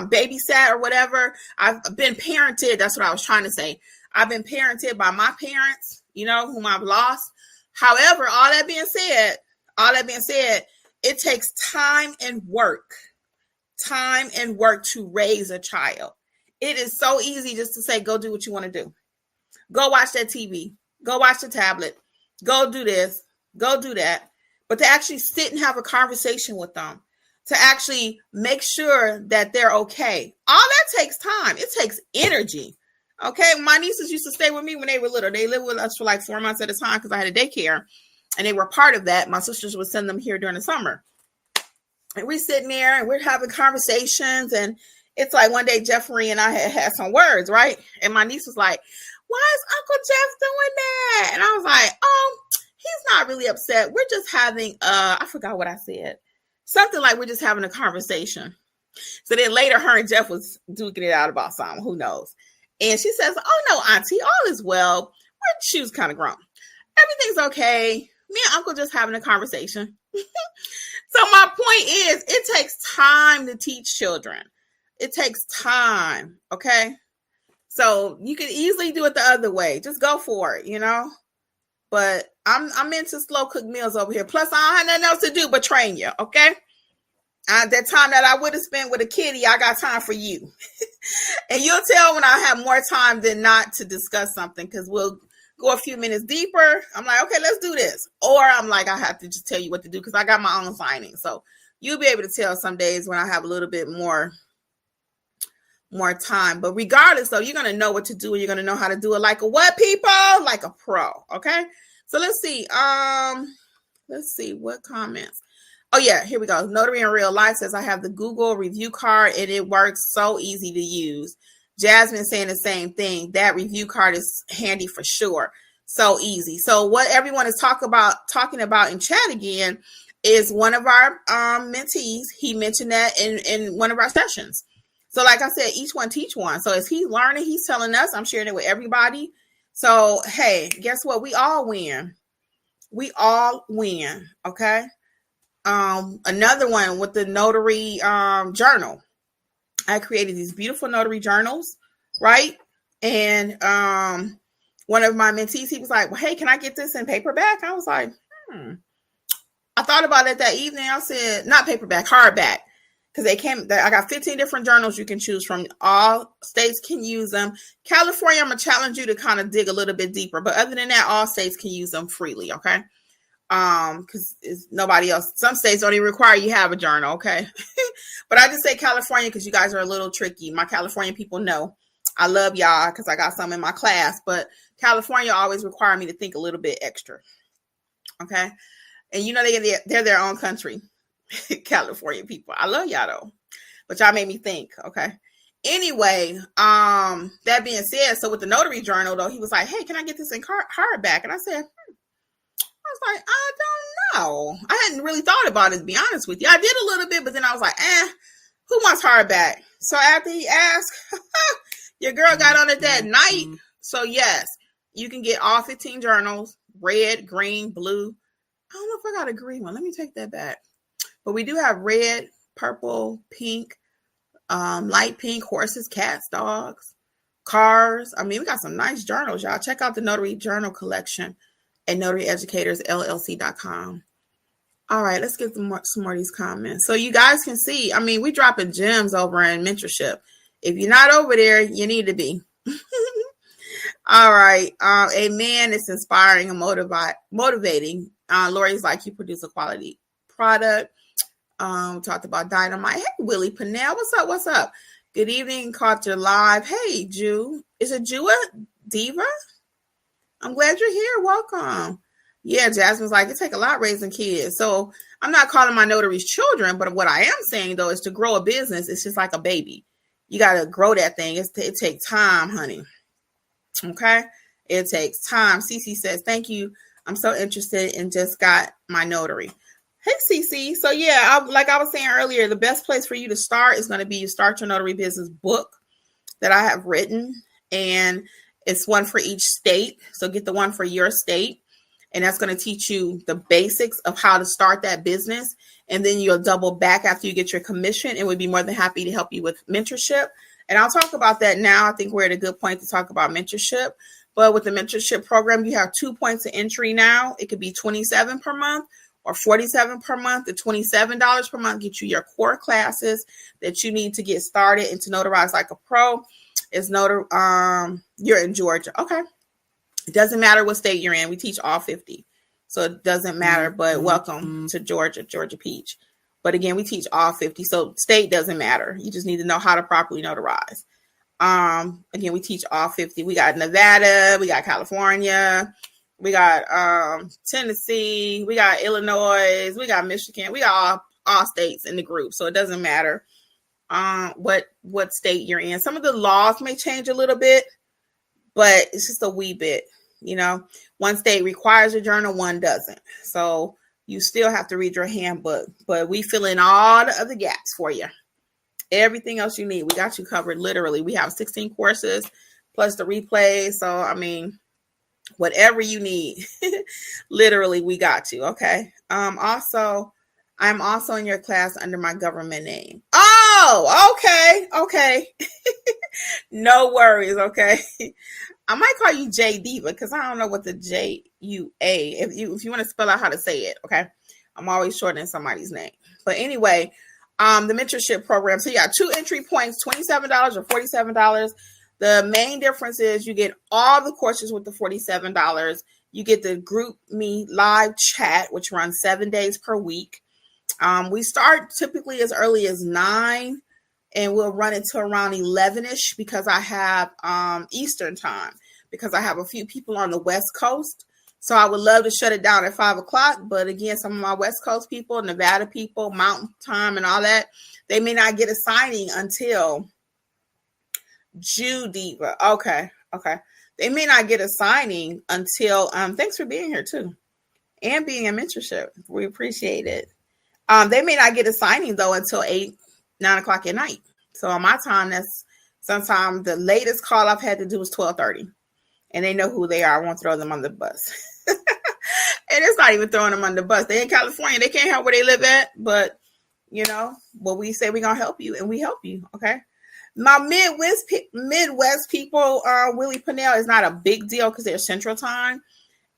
babysat or whatever. I've been parented. That's what I was trying to say. I've been parented by my parents, whom I've lost. However, all that being said, it takes time and work to raise a child. It is so easy just to say, go do what you want to do. Go watch that TV, go watch the tablet, go do this, go do that. But to actually sit and have a conversation with them, to actually make sure that they're okay. All that takes time. It takes energy. Okay. My nieces used to stay with me when they were little. They lived with us for like 4 months at a time because I had a daycare and they were part of that. My sisters would send them here during the summer. And we're sitting there and we're having conversations. And it's like one day Jeffrey and I had some words, right? And my niece was like, why is Uncle Jeff doing that? And I was like, oh, he's not really upset. We're just having, I forgot what I said. Something like we're just having a conversation. So then later her and Jeff was duking it out about something. Who knows? And she says, oh, no, Auntie, all is well. She was kind of grown. Everything's okay. Me and Uncle just having a conversation. So my point is, it takes time to teach children. It takes time, okay? So you can easily do it the other way. Just go for it, But I'm into slow cooked meals over here. Plus, I don't have nothing else to do but train you, okay? That time that I would have spent with a kitty, I got time for you. And you'll tell when I have more time than not to discuss something because we'll go a few minutes deeper. I'm like, okay, let's do this. Or I'm like, I have to just tell you what to do because I got my own signing. So you'll be able to tell some days when I have a little bit more time. But regardless, though, you're going to know what to do and you're going to know how to do it like a what, people? Like a pro, okay? So let's see. Let's see what comments. Oh, yeah, here we go. Notary in Real Life says, I have the Google review card and it works so easy to use. Jasmine saying the same thing. That review card is handy for sure. So easy. So what everyone is talking about in chat again is one of our mentees. He mentioned that in one of our sessions. So like I said, each one teach one. So as he's learning, he's telling us, I'm sharing it with everybody. So, hey, guess what? We all win. We all win. Okay. Another one with the notary journal. I created these beautiful notary journals, right? And one of my mentees, he was like, well, hey, can I get this in paperback? I was like, I thought about it that evening. I said, not paperback, hardback. Because I got 15 different journals you can choose from. All states can use them. California, I'm going to challenge you to kind of dig a little bit deeper. But other than that, all states can use them freely, okay? Because nobody else. Some states don't even require you have a journal, okay? But I just say California because you guys are a little tricky. My California people know. I love y'all because I got some in my class. But California always require me to think a little bit extra, okay? And they're their own country. California people. I love y'all though, but y'all made me think. Okay. Anyway, that being said, so with the notary journal though, he was like, hey, can I get this in hardback? And I said, I was like, I don't know. I hadn't really thought about it, to be honest with you. I did a little bit, but then I was like, who wants hardback? So after he asked, your girl got on it that night. So yes, you can get all 15 journals, red, green, blue. I don't know if I got a green one. Let me take that back. But we do have red, purple, pink, light pink, horses, cats, dogs, cars. I mean, we got some nice journals, y'all. Check out the Notary Journal Collection at NotaryEducatorsLLC.com. All right, let's get some more of these comments. So you guys can see, I mean, we dropping gems over in mentorship. If you're not over there, you need to be. All right. Amen. It's inspiring and motivating. Lori's like, you produce a quality product. Talked about dynamite. Hey, Willie Pinnell. What's up? Good evening. Caught your live. Hey, Jew. Is it Jua Diva? I'm glad you're here. Welcome. Yeah, Jasmine's like, it take a lot raising kids. So I'm not calling my notaries children, but what I am saying though is to grow a business, it's just like a baby. You got to grow that thing. It takes time, honey. Okay. It takes time. Cece says, thank you. I'm so interested and just got my notary. Hey, Cece. So yeah, like I was saying earlier, the best place for you to start is going to be you Start Your Notary Business book that I have written. And it's one for each state. So get the one for your state. And that's going to teach you the basics of how to start that business. And then you'll double back after you get your commission, and we'd be more than happy to help you with mentorship. And I'll talk about that now. I think we're at a good point to talk about mentorship. But with the mentorship program, you have 2 points of entry now. It could be $27 per month or $47 per month. The $27 per month gets you your core classes that you need to get started and to notarize like a pro. You're in Georgia. Okay. It doesn't matter what state you're in. We teach all 50. So it doesn't matter, but welcome to Georgia Peach. But again, we teach all 50. So state doesn't matter. You just need to know how to properly notarize. Again, we teach all 50. We got Nevada, we got California, we got Tennessee, we got Illinois, we got Michigan, we got all states in the group. So it doesn't matter what state you're in. Some of the laws may change a little bit, but it's just a wee bit. You know, one state requires a journal, one doesn't. So you still have to read your handbook, but we fill in all the other gaps for you. Everything else you need, we got you covered. Literally, we have 16 courses plus the replay. So, I mean, whatever you need, literally, we got you. Okay. I'm also in your class under my government name. Oh, okay. No worries. Okay. I might call you J Diva because I don't know what the J-U-A. If you want to spell out how to say it, okay. I'm always shortening somebody's name. But anyway, the mentorship program. So you got 2 entry points, $27 or $47. The main difference is you get all the courses with the $47. You get the Group Me live chat, which runs 7 days per week. We start typically as early as 9. And we'll run it to around 11-ish because I have Eastern time, because I have a few people on the West Coast. So I would love to shut it down at 5 o'clock. But again, some of my West Coast people, Nevada people, Mountain Time and all that, they may not get a signing until Diva. Okay. They may not get a signing until, thanks for being here too. And being in mentorship. We appreciate it. They may not get a signing though until 9 o'clock at night. So on my time, that's sometimes the latest call I've had to do is 12:30. And they know who they are. I won't throw them on the bus. And it's not even throwing them on the bus. They're in California. They can't help where they live at. But, you know, what we say we're going to help you. And we help you. Okay. My Midwest people, Willie Pinnell, is not a big deal because they're Central Time.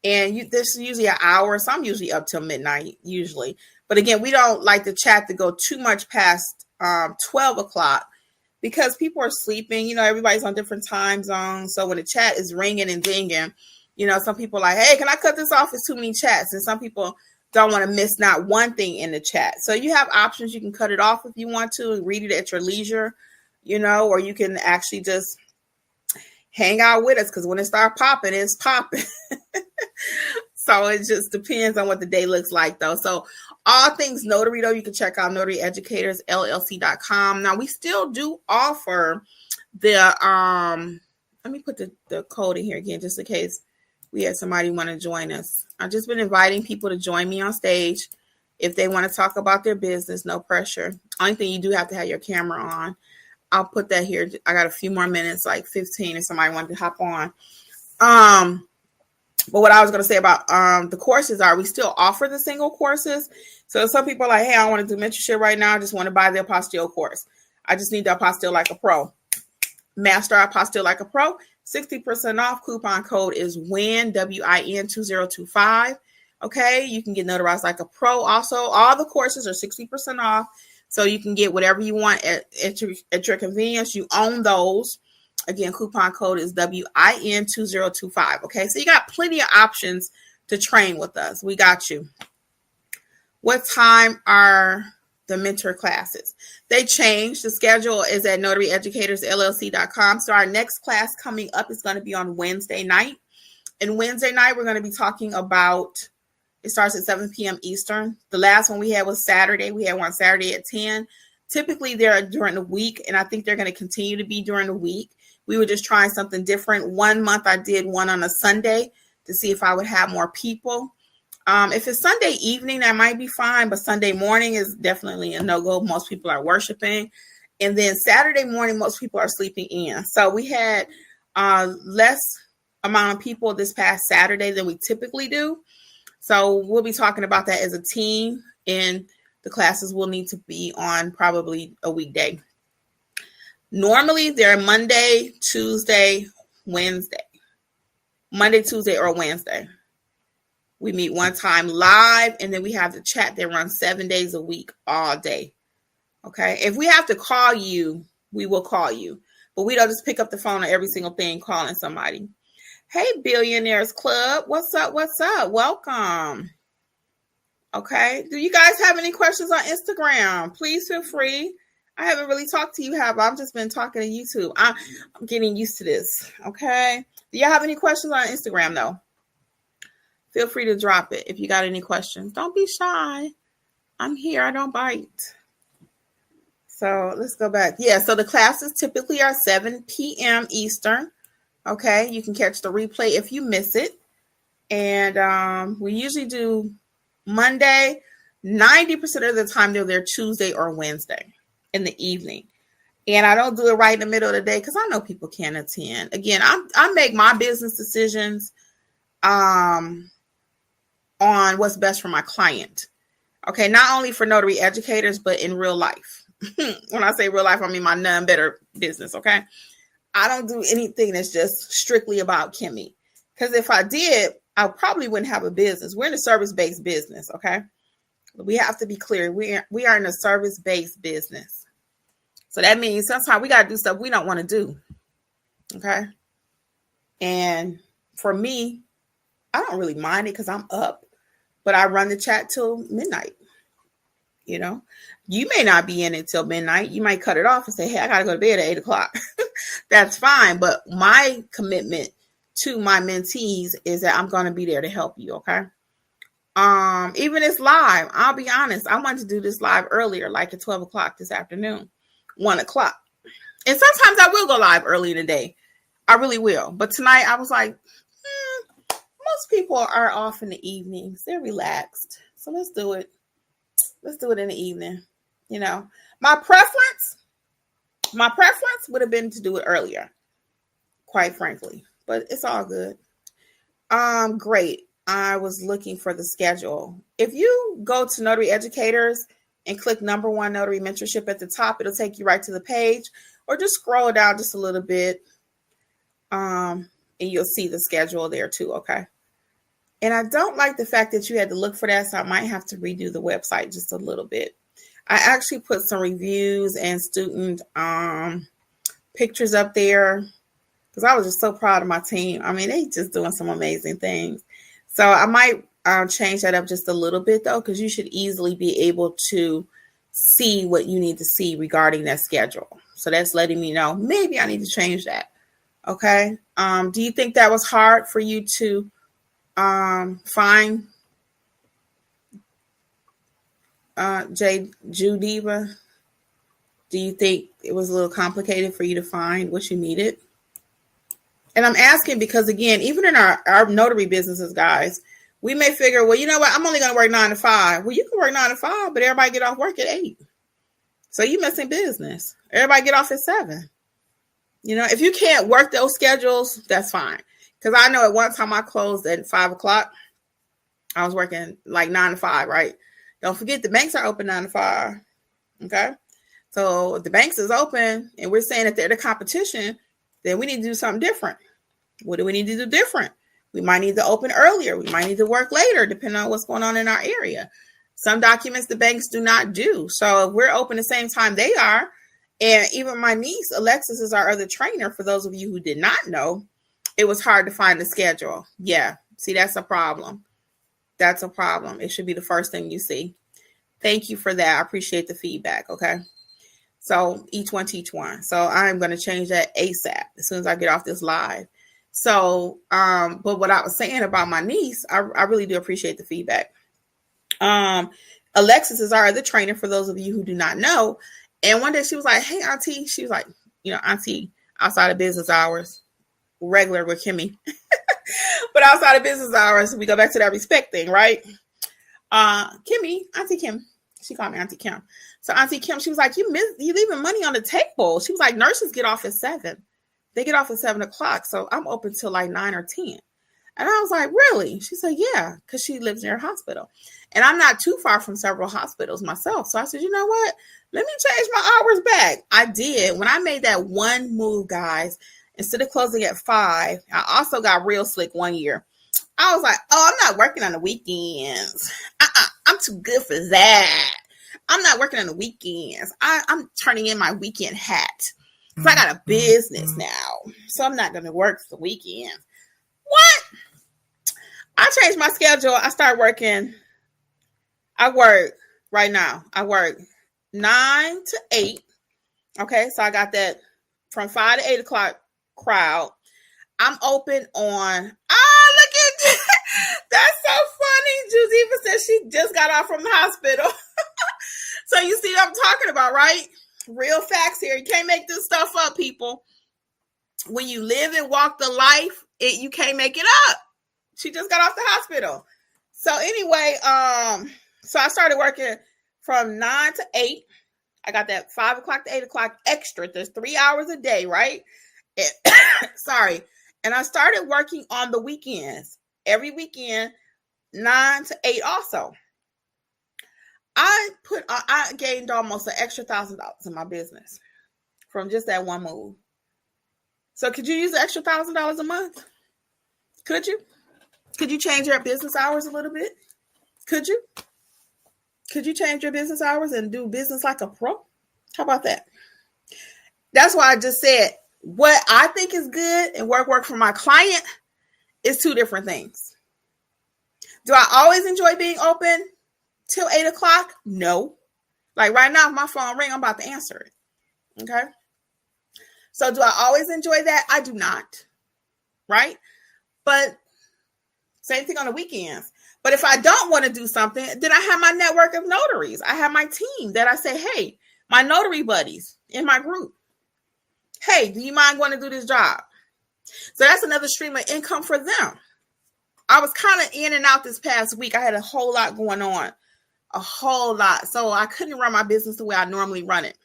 And this is usually an hour. So I'm usually up till midnight, usually. But again, we don't like the chat to go too much past 12 o'clock because people are sleeping. You know, everybody's on different time zones. So when the chat is ringing and dinging, you know, some people are like, hey, can I cut this off? It's too many chats. And some people don't want to miss not one thing in the chat. So you have options. You can cut it off if you want to and read it at your leisure, you know, or you can actually just hang out with us because when it starts popping, it's popping. So it just depends on what the day looks like, though. So all things notary, though, you can check out notaryeducatorsllc.com. Now, we still do offer the, let me put the code in here again, just in case we had somebody want to join us. I've just been inviting people to join me on stage if they want to talk about their business. No pressure. Only thing, you do have to have your camera on. I'll put that here. I got a few more minutes, like 15, if somebody wanted to hop on. But what I was going to say about the courses are, we still offer the single courses. So some people are like, hey, I don't want to do mentorship right now. I just want to buy the Apostille course. I just need the Apostille Like a Pro. Master Apostille Like a Pro, 60% off. Coupon code is WIN, WIN 2025. Okay, you can get notarized like a pro. Also, all the courses are 60% off. So you can get whatever you want at your convenience. You own those. Again, coupon code is WIN 2025. Okay, so you got plenty of options to train with us. We got you. What time are the mentor classes? They changed. The schedule is at notaryeducatorsllc.com. So our next class coming up is going to be on Wednesday night. And Wednesday night, we're going to be talking about, it starts at 7 p.m. Eastern. The last one we had was Saturday. We had one Saturday at 10. Typically, they're during the week, and I think they're going to continue to be during the week. We were just trying something different. One month I did one on a Sunday to see if I would have more people. If it's Sunday evening, that might be fine, but Sunday morning is definitely a no-go. Most people are worshiping. And then Saturday morning, most people are sleeping in. So we had less amount of people this past Saturday than we typically do. So we'll be talking about that as a team, and the classes will need to be on probably a weekday. Normally, they're Monday, Tuesday, Wednesday. Monday, Tuesday, or Wednesday. We meet one time live, and then we have the chat that runs 7 days a week, all day. Okay? If we have to call you, we will call you. But we don't just pick up the phone on every single thing calling somebody. Hey, Billionaires Club. What's up? What's up? Welcome. Okay. Do you guys have any questions on Instagram? Please feel free. I haven't really talked to you, have I? I've just been talking to YouTube. I'm getting used to this. Okay. Do y'all have any questions on Instagram, though? Feel free to drop it if you got any questions. Don't be shy. I'm here. I don't bite. So let's go back. Yeah. So the classes typically are 7 p.m. Eastern. Okay. You can catch the replay if you miss it. And we usually do Monday. 90% of the time they're there Tuesday or Wednesday in the evening. And I don't do it right in the middle of the day because I know people can't attend. Again, I make my business decisions on what's best for my client. Okay, not only for notary educators, but in real life. When I say real life, I mean my none better business. Okay, I don't do anything that's just strictly about Kimmi, because if I did, I probably wouldn't have a business. We're in a service-based business. Okay, we have to be clear. We are in a service-based business. So that means sometimes we got to do stuff we don't want to do. Okay. And for me, I don't really mind it because I'm up, but I run the chat till midnight. You know, you may not be in it till midnight. You might cut it off and say, hey, I got to go to bed at 8 o'clock. That's fine. But my commitment to my mentees is that I'm going to be there to help you. Okay. Even it's live. I'll be honest. I wanted to do this live earlier, like at 12 o'clock this afternoon. 1 o'clock. And sometimes I will go live early in the day. I really will. But tonight I was like, most people are off in the evenings. They're relaxed. So let's do it. Let's do it in the evening. You know, my preference would have been to do it earlier, quite frankly, but it's all good. Great. I was looking for the schedule. If you go to Notary Educators and click number 1 Notary Mentorship at the top, it'll take you right to the page, or just scroll down just a little bit. And you'll see the schedule there too. Okay. And I don't like the fact that you had to look for that. So I might have to redo the website just a little bit. I actually put some reviews and student pictures up there because I was just so proud of my team. I mean, they just doing some amazing things. So I might change that up just a little bit though, because you should easily be able to see what you need to see regarding that schedule. So that's letting me know maybe I need to change that. Okay. Do you think that was hard for you to find Judiva? Do you think it was a little complicated for you to find what you needed? And I'm asking because, again, even in our notary businesses, guys, we may figure, well, you know what? I'm only going to work 9 to 5. Well, you can work 9 to 5, but everybody get off work at 8. So you missing business. Everybody get off at 7. You know, if you can't work those schedules, that's fine. Because I know at one time I closed at 5 o'clock. I was working like 9 to 5, right? Don't forget the banks are open 9 to 5. Okay. So if the banks is open and we're saying that they're the competition, then we need to do something different. What do we need to do different? We might need to open earlier. We might need to work later, depending on what's going on in our area. Some documents the banks do not do. So if we're open the same time they are, and even my niece, Alexis, is our other trainer. For those of you who did not know, it was hard to find the schedule. Yeah. See, that's a problem. That's a problem. It should be the first thing you see. Thank you for that. I appreciate the feedback. Okay. So each one teach one. So I'm going to change that ASAP as soon as I get off this live. So, but what I was saying about my niece, I really do appreciate the feedback. Alexis is our other trainer, for those of you who do not know. And one day she was like, hey, Auntie, she was like, you know, Auntie, outside of business hours, regular with Kimmi, but outside of business hours, we go back to that respect thing, right? Kimmi, Auntie Kim, she called me Auntie Kim. So Auntie Kim, she was like, you leaving money on the table. She was like, nurses get off at 7. They get off at 7 o'clock. So I'm open till like 9 or 10. And I was like, really? She said, yeah, because she lives near a hospital. And I'm not too far from several hospitals myself. So I said, you know what? Let me change my hours back. I did. When I made that one move, guys, instead of closing at 5, I also got real slick one year. I was like, oh, I'm not working on the weekends. I'm too good for that. I'm not working on the weekends. I'm turning in my weekend hat. So I got a business now. So I'm not going to work the weekends. What? I changed my schedule. I started working. I work right now. I work 9 to 8. Okay. So I got that from 5 to 8 o'clock crowd. I'm open on, look at that. That's so funny. Juziva said she just got out from the hospital. So you see what I'm talking about, right? Real facts here. You can't make this stuff up, people. When you live and walk the life, you can't make it up. She just got off the hospital. So anyway, so I started working from 9 to 8. I got that 5 o'clock to 8 o'clock extra. There's 3 hours a day, right? Sorry. And I started working on the weekends. Every weekend, 9 to 8 also. I gained almost an extra $1,000 in my business from just that one move. So could you use an extra $1,000 a month? Could you? Could you change your business hours a little bit? Could you? Could you change your business hours and do business like a pro? How about that? That's why I just said what I think is good and work for my client is two different things. Do I always enjoy being open till 8 o'clock? No. Like right now, if my phone ring, I'm about to answer it. Okay. So do I always enjoy that? I do not. Right. But same thing on the weekends. But if I don't want to do something, then I have my network of notaries. I have my team that I say, hey, my notary buddies in my group. Hey, do you mind going to do this job? So that's another stream of income for them. I was kind of in and out this past week. I had a whole lot going on. A whole lot. So I couldn't run my business the way I normally run it.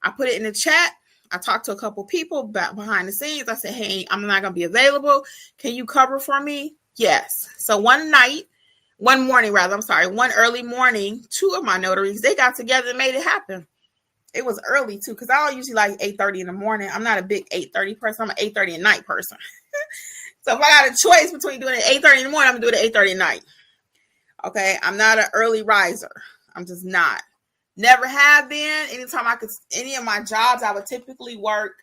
I put it in the chat. I talked to a couple people behind the scenes. I said, hey, I'm not going to be available. Can you cover for me? Yes. So one early morning, 2 of my notaries, they got together and made it happen. It was early too, because I don't usually like 8:30 in the morning. I'm not a big 8:30 person. I'm an 8:30 at night person. So if I got a choice between doing it at 8:30 in the morning, I'm going to do it at 8:30 at night. Okay. I'm not an early riser. I'm just not. Never have been. Any of my jobs, I would typically work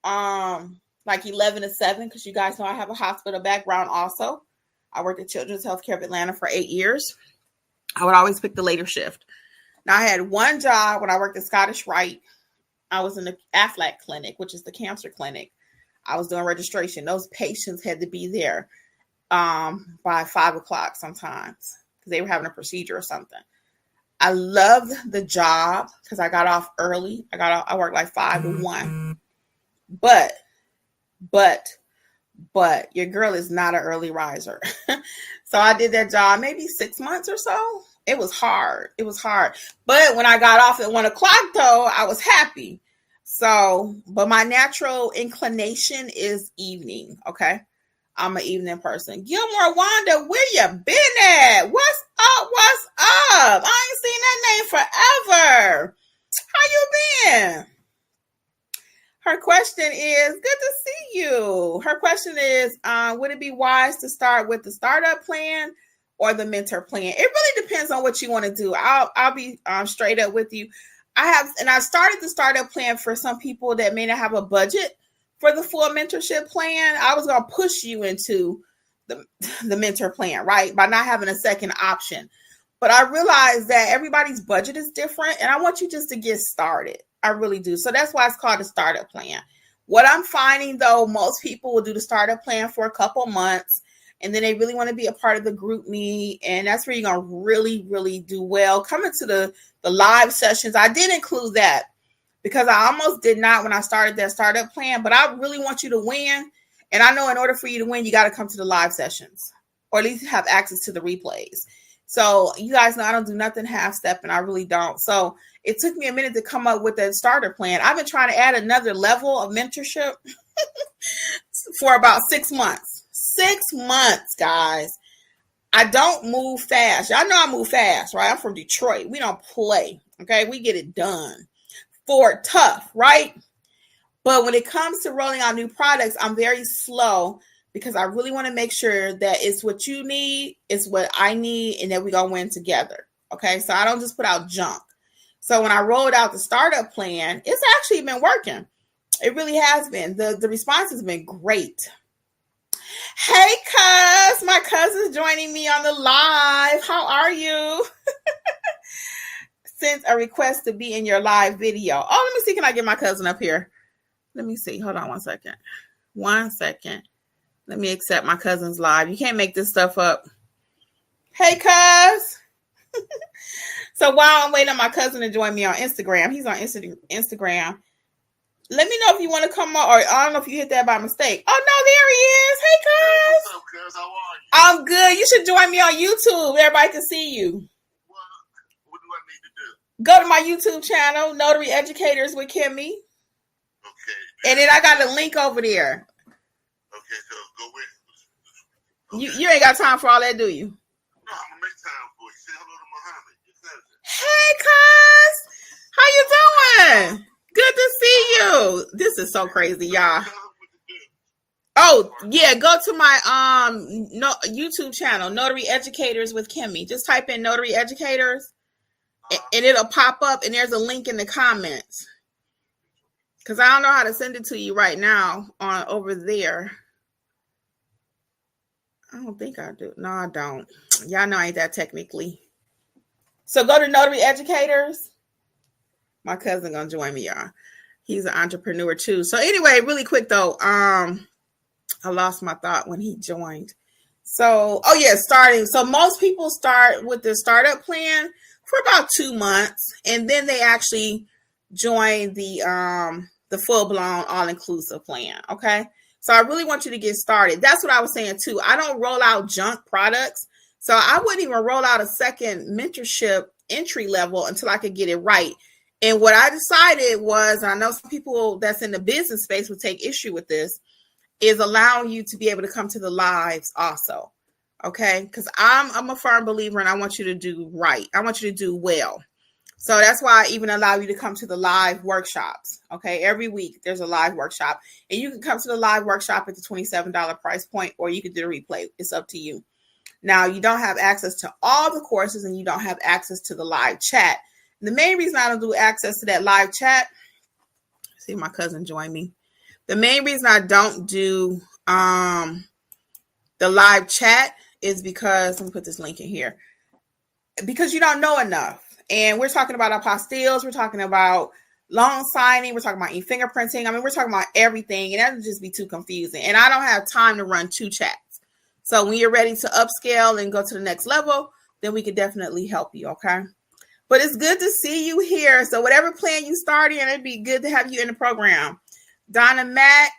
like 11 to 7, because you guys know I have a hospital background also. I worked at Children's Healthcare of Atlanta for 8 years. I would always pick the later shift. Now, I had one job when I worked at Scottish Rite. I was in the AFLAC clinic, which is the cancer clinic. I was doing registration. Those patients had to be there by 5 o'clock sometimes because they were having a procedure or something. I loved the job because I got off early. I worked like 5 to 1. But your girl is not an early riser. So I did that job maybe 6 months or so. It was hard. But when I got off at 1 o'clock though, I was happy. So, but my natural inclination is evening. Okay. I'm an evening person. Gilmore Wanda, where you been at? What's up? I ain't seen that name forever. How you been? Her question is, good to see you. Her question is, would it be wise to start with the startup plan or the mentor plan? It really depends on what you want to do. I'll be straight up with you. I started the startup plan for some people that may not have a budget for the full mentorship plan. I was going to push you into the mentor plan, right? By not having a second option. But I realized that everybody's budget is different and I want you just to get started. I really do. So that's why it's called the startup plan. What I'm finding though, most people will do the startup plan for a couple months and then they really want to be a part of the group me. And that's where you're going to really, really do well. Coming to the live sessions, I did include that because I almost did not when I started that startup plan, but I really want you to win. And I know in order for you to win, you got to come to the live sessions or at least have access to the replays. So you guys know I don't do nothing half-step and I really don't. So it took me a minute to come up with that starter plan. I've been trying to add another level of mentorship for about 6 months. 6 months, guys. I don't move fast. Y'all know I move fast, right? I'm from Detroit. We don't play, okay? We get it done. Ford tough, right? But when it comes to rolling out new products, I'm very slow because I really want to make sure that it's what you need, it's what I need, and that we're going to win together, okay? So I don't just put out junk. So when I rolled out the startup plan, it's actually been working. It really has been. The response has been great. Hey, cuz, my cousin's joining me on the live. How are you? Sent a request to be in your live video. Oh, let me see. Can I get my cousin up here? Let me see. Hold on 1 second. 1 second. Let me accept my cousin's live. You can't make this stuff up. Hey, cuz. So while I'm waiting on my cousin to join me on Instagram, he's on Instagram. Let me know if you want to come on, or I don't know if you hit that by mistake. Oh, no, there he is. Hey, cuz. What's up, cuz? How are you? I'm good. You should join me on YouTube. Everybody can see you. What do I need to do? Go to my YouTube channel, Notary Educators with Kimmi. Okay. And then I got a link over there. Okay, so go with. Okay. You ain't got time for all that, do you? No, I'm going to make time for you. Say hello to Muhammad. Hey, cuz. How you doing? Good to see you. This is so crazy, y'all. Oh, yeah. Go to my YouTube channel, Notary Educators with Kimmi. Just type in Notary Educators and it'll pop up and there's a link in the comments. Because I don't know how to send it to you right now on over there. I don't think I do. No, I don't. Y'all know I ain't that technically. So go to Notary Educators. My cousin gonna join me, y'all. He's an entrepreneur too. So anyway, really quick though, I lost my thought when he joined. So, starting. So most people start with the startup plan for about 2 months, and then they actually join the full-blown all-inclusive plan. Okay. So I really want you to get started. That's what I was saying too. I don't roll out junk products. So I wouldn't even roll out a second mentorship entry level until I could get it right. And what I decided was, I know some people that's in the business space would take issue with this, is allowing you to be able to come to the lives also. Okay. Because I'm a firm believer and I want you to do right. I want you to do well. So that's why I even allow you to come to the live workshops. Okay. Every week there's a live workshop and you can come to the live workshop at the $27 price point, or you can do the replay. It's up to you. Now you don't have access to all the courses and you don't have access to the live chat. The main reason I don't do access to that live chat, see my cousin join me. The main reason I don't do the live chat is because, let me put this link in here, because you don't know enough. And we're talking about apostilles, we're talking about loan signing, we're talking about fingerprinting. I mean, we're talking about everything, and that would just be too confusing. And I don't have time to run 2 chats. So when you're ready to upscale and go to the next level, then we can definitely help you, okay? But it's good to see you here. So whatever plan you start in, it'd be good to have you in the program. Donna Mack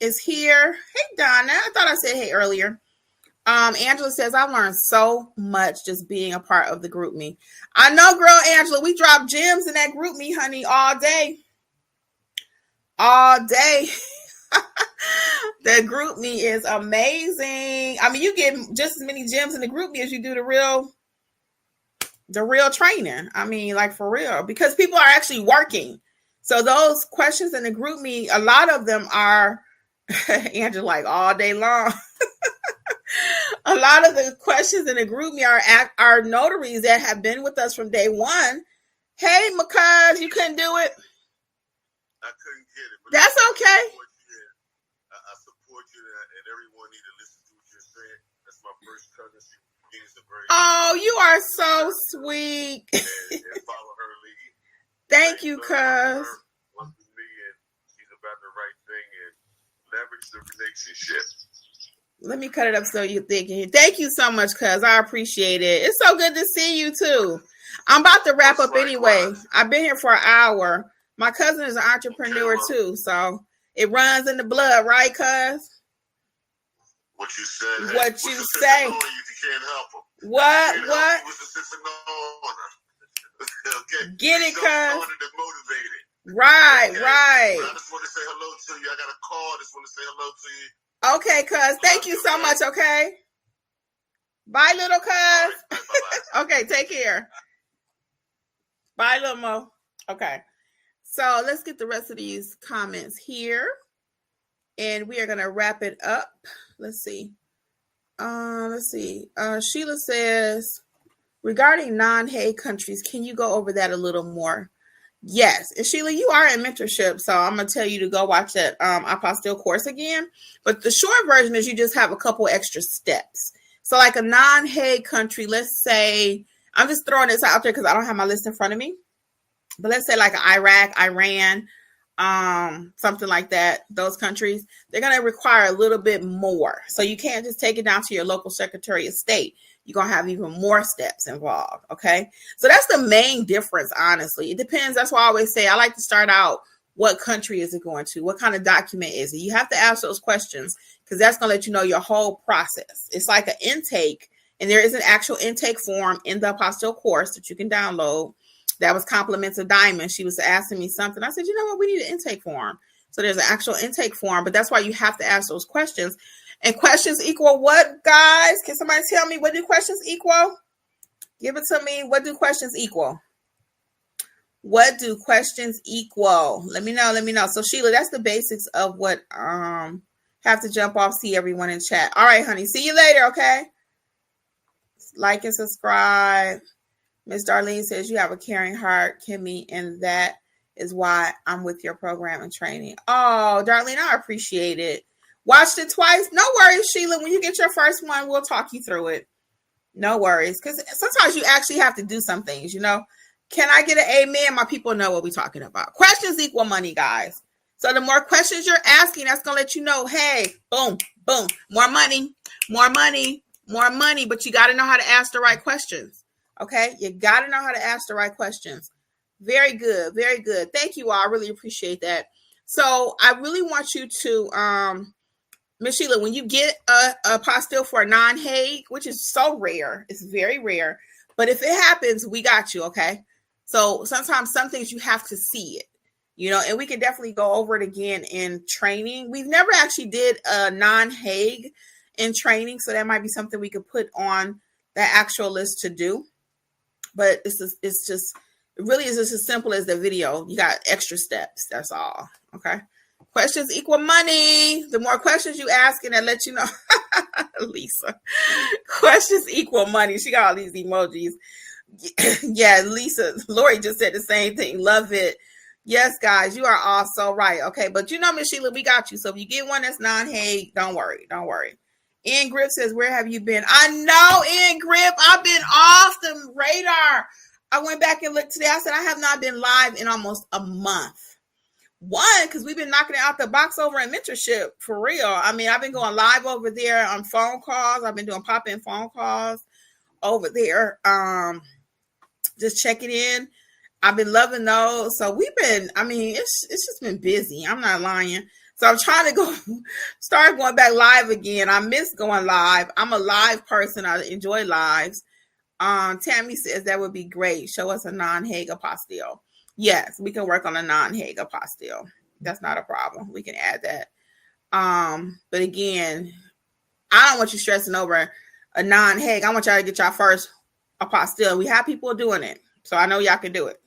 is here. Hey, Donna. I thought I said hey earlier. Angela says, I learned so much just being a part of the group me. I know, girl, Angela, we drop gems in that group me, honey, all day. All day. The group me is amazing. I mean, you get just as many gems in the group me as you do the real training. I mean, like for real, because people are actually working. So those questions in the group me, a lot of them are, Angela, like all day long. A lot of the questions in the group me are notaries that have been with us from day one. Hey, Makaz, you couldn't do it? I couldn't get it. But that's okay. I support you, and everyone need to listen to what you're saying. That's my first cousin. Oh, you are so sweet. And follow her lead. Thank you, cuz. She's about the right thing and leverage the relationship. Let me cut it up so you're thinking. Thank you so much, cuz. I appreciate it. It's so good to see you, too. I'm about to wrap up anyway. I've been here for an hour. My cousin is an entrepreneur, too, so it runs in the blood, right, cuz? What you said. What you say. You can't help them. What? Okay. Get it, cuz. Motivated. Right, okay? right. I just want to say hello to you. I got a call. I just want to say hello to you. Okay, cuz. Thank you so much, okay? Bye, little cuz. Right, okay, take care. Bye, little Mo. Okay. So let's get the rest of these comments here. And we are going to wrap it up. Let's see. Sheila says, regarding non-Hague countries, can you go over that a little more? Yes. And Sheila, you are in mentorship, so I'm going to tell you to go watch that Apostille course again. But the short version is you just have a couple extra steps. So like a non-Hague country, let's say, I'm just throwing this out there because I don't have my list in front of me. But let's say like Iraq, Iran, something like that, those countries, they're going to require a little bit more. So you can't just take it down to your local Secretary of State. You're going to have even more steps involved. Okay. So that's the main difference, honestly. It depends. That's why I always say I like to start out. What country is it going to? What kind of document is it? You have to ask those questions because that's going to let you know your whole process. It's like an intake, and there is an actual intake form in the Apostille course that you can download. That was Compliments of Diamond. She was asking me something. I said, you know what? We need an intake form. So there's an actual intake form, but that's why you have to ask those questions. And questions equal what, guys? Can somebody tell me what do questions equal? Give it to me. What do questions equal? What do questions equal? Let me know. So Sheila, that's the basics of what have to jump off, see everyone in chat. All right, honey. See you later, okay? Like and subscribe. Miss Darlene says you have a caring heart, Kimmi, and that is why I'm with your program and training. Oh, Darlene, I appreciate it. Watched it twice. No worries, Sheila. When you get your first one, we'll talk you through it. No worries. Because sometimes you actually have to do some things, you know. Can I get an amen? My people know what we're talking about. Questions equal money, guys. So the more questions you're asking, that's going to let you know, hey, boom, boom, more money, more money, more money. But you got to know how to ask the right questions. Okay, you got to know how to ask the right questions. Very good. Very good. Thank you all. I really appreciate that. So I really want you to, Ms. Sheila, when you get a apostille for a non-Hague, which is so rare, it's very rare. But if it happens, we got you. Okay. So sometimes some things you have to see it, you know, and we can definitely go over it again in training. We've never actually did a non-Hague in training. So that might be something we could put on the actual list to do. But it really is just as simple as the video. You got extra steps. That's all. Okay. Questions equal money. The more questions you ask, and that let you know. Lisa. Questions equal money. She got all these emojis. Yeah, Lisa. Lori just said the same thing. Love it. Yes, guys, you are all so right. Okay. But you know, Miss Sheila, we got you. So if you get one that's non-Hague, don't worry. Don't worry. Ian Grip says, where have you been? I know, Ian Grip. I've been off the radar. I went back and looked today. I said, I have not been live in almost a month. One, because we've been knocking it out the box over in mentorship for real. I mean, I've been going live over there on phone calls. I've been doing pop-in phone calls over there. Just checking in. I've been loving those. So we've been, I mean, it's just been busy. I'm not lying. So I'm trying to start going back live again. I miss going live. I'm a live person. I enjoy lives. Tammy says that would be great. Show us a non-Hague apostille. Yes, we can work on a non-Hague apostille. That's not a problem. We can add that. But again, I don't want you stressing over a non-Hague. I want y'all to get y'all first apostille. We have people doing it, so I know y'all can do it.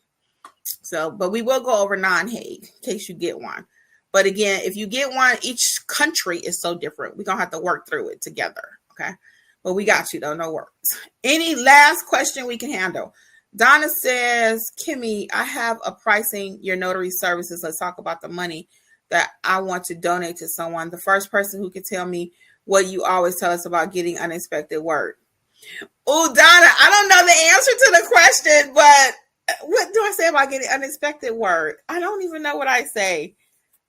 So, but we will go over non-Hague in case you get one. But again, if you get one, each country is so different. We're going to have to work through it together. Okay. But we got you though. No worries. Any last question we can handle? Donna says, Kimmi, I have a pricing your notary services. Let's talk about the money that I want to donate to someone. The first person who can tell me what you always tell us about getting unexpected work. Oh, Donna, I don't know the answer to the question, but what do I say about getting unexpected work? I don't even know what I say.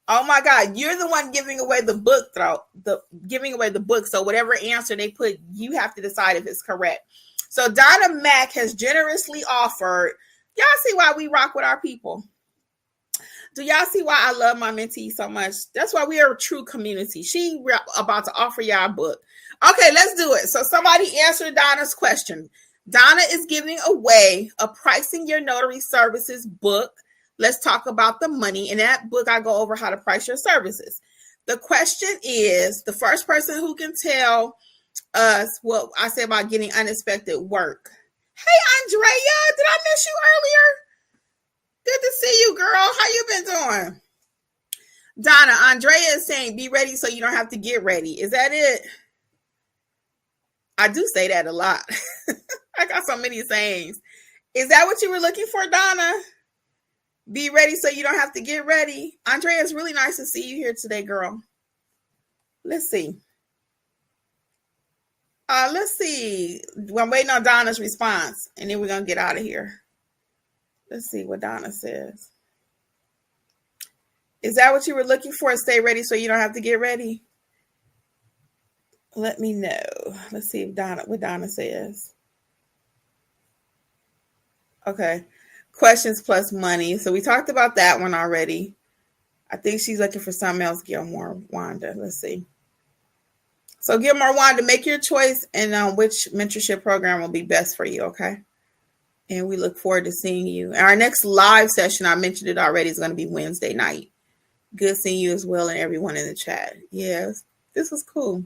Oh my God, you're the one giving away the book, giving away the book. So whatever answer they put, you have to decide if it's correct. So Donna Mack has generously offered. Y'all see why we rock with our people? Do y'all see why I love my mentee so much? That's why we are a true community. She about to offer y'all a book. Okay, let's do it. So somebody answer Donna's question. Donna is giving away a Pricing Your Notary Services book. Let's talk about the money. In that book, I go over how to price your services. The question is, the first person who can tell us what I said about getting unexpected work. Hey, Andrea, did I miss you earlier? Good to see you, girl. How you been doing? Donna, Andrea is saying, be ready so you don't have to get ready. Is that it? I do say that a lot. I got so many sayings. Is that what you were looking for, Donna? Be ready so you don't have to get ready. Andrea, it's really nice to see you here today, girl. Let's see. Let's see. I'm waiting on Donna's response, and then we're going to get out of here. Let's see what Donna says. Is that what you were looking for? Stay ready so you don't have to get ready? Let me know. Let's see what Donna says. Okay. Questions plus money. So we talked about that one already. I think she's looking for something else, Gilmore Wanda. Let's see. So Gilmore Wanda, make your choice and which mentorship program will be best for you, okay? And we look forward to seeing you. Our next live session, I mentioned it already, is going to be Wednesday night. Good seeing you as well and everyone in the chat. Yes, this was cool.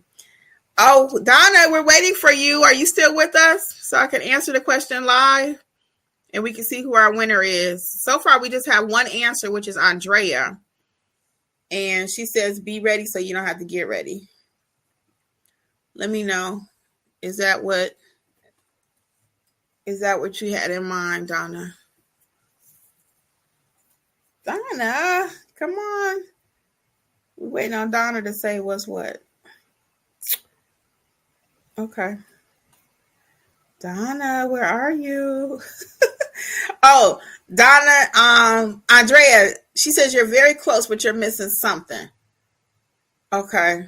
Oh, Donna, we're waiting for you. Are you still with us? So I can answer the question live and we can see who our winner is. So far, we just have one answer, which is Andrea. And she says, be ready so you don't have to get ready. Let me know. Is that what you had in mind, Donna? Donna, come on. We're waiting on Donna to say what's what. Okay. Donna, where are you? Oh, Donna, Andrea, she says you're very close, but you're missing something. Okay.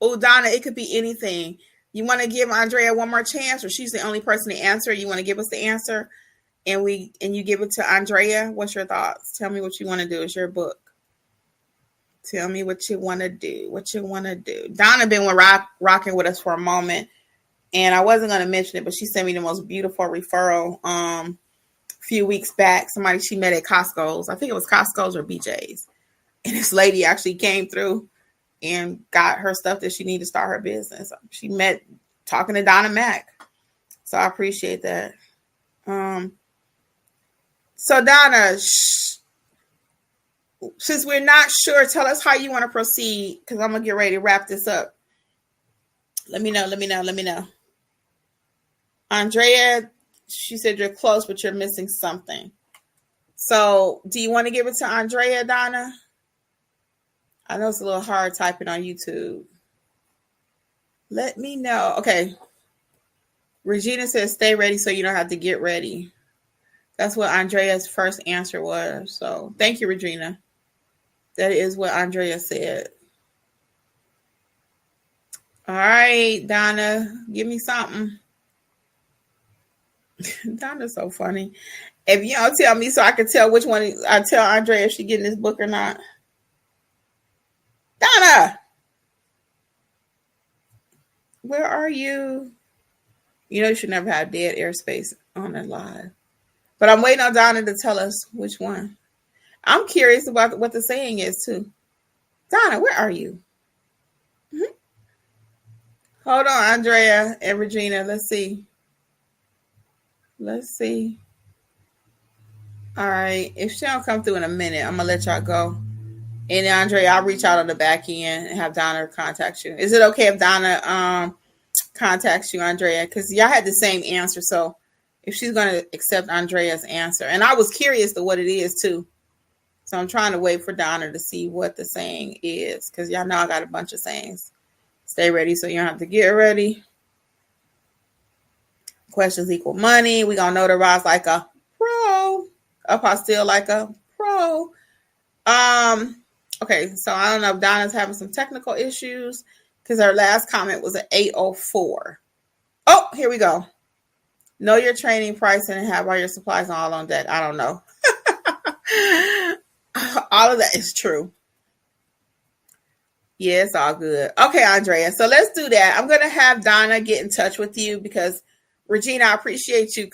Oh, Donna, it could be anything. You want to give Andrea one more chance, or she's the only person to answer? You want to give us the answer, and you give it to Andrea? What's your thoughts? Tell me what you want to do. It's your book. Tell me what you want to do. What you want to do. Donna been rocking with us for a moment, and I wasn't going to mention it, but she sent me the most beautiful referral a few weeks back. Somebody she met at Costco's. I think it was Costco's or BJ's, and this lady actually came through and got her stuff that she needed to start her business. She met talking to Donna Mack. So I appreciate that. So Donna, since we're not sure, tell us how you want to proceed, because I'm going to get ready to wrap this up. Let me know. Andrea, she said you're close, but you're missing something. So do you want to give it to Andrea, Donna? I know it's a little hard typing on YouTube. Let me know. Okay. Regina says, stay ready so you don't have to get ready. That's what Andrea's first answer was. So thank you, Regina. That is what Andrea said. All right, Donna, give me something. Donna's so funny. If you don't tell me so I can tell which one, I tell Andrea if she's getting this book or not. Donna, where are you? You know you should never have dead airspace on a live. But I'm waiting on Donna to tell us which one. I'm curious about what the saying is too. Donna, where are you? Mm-hmm. Hold on, Andrea and Regina. Let's see. All right. If she don't come through in a minute, I'm going to let y'all go. And Andrea, I'll reach out on the back end and have Donna contact you. Is it okay if Donna contacts you, Andrea? Because y'all had the same answer. So if she's going to accept Andrea's answer. And I was curious to what it is too. So I'm trying to wait for Donna to see what the saying is. Because y'all know I got a bunch of sayings. Stay ready so you don't have to get ready. Questions equal money. We're going to notarize like a pro. Apostille like a pro. Okay, so I don't know if Donna's having some technical issues because her last comment was at 8:04. Oh, here we go. Know your training price and have all your supplies all on deck. I don't know. All of that is true. Yeah, it's all good. Okay, Andrea. So let's do that. I'm going to have Donna get in touch with you because Regina, I appreciate you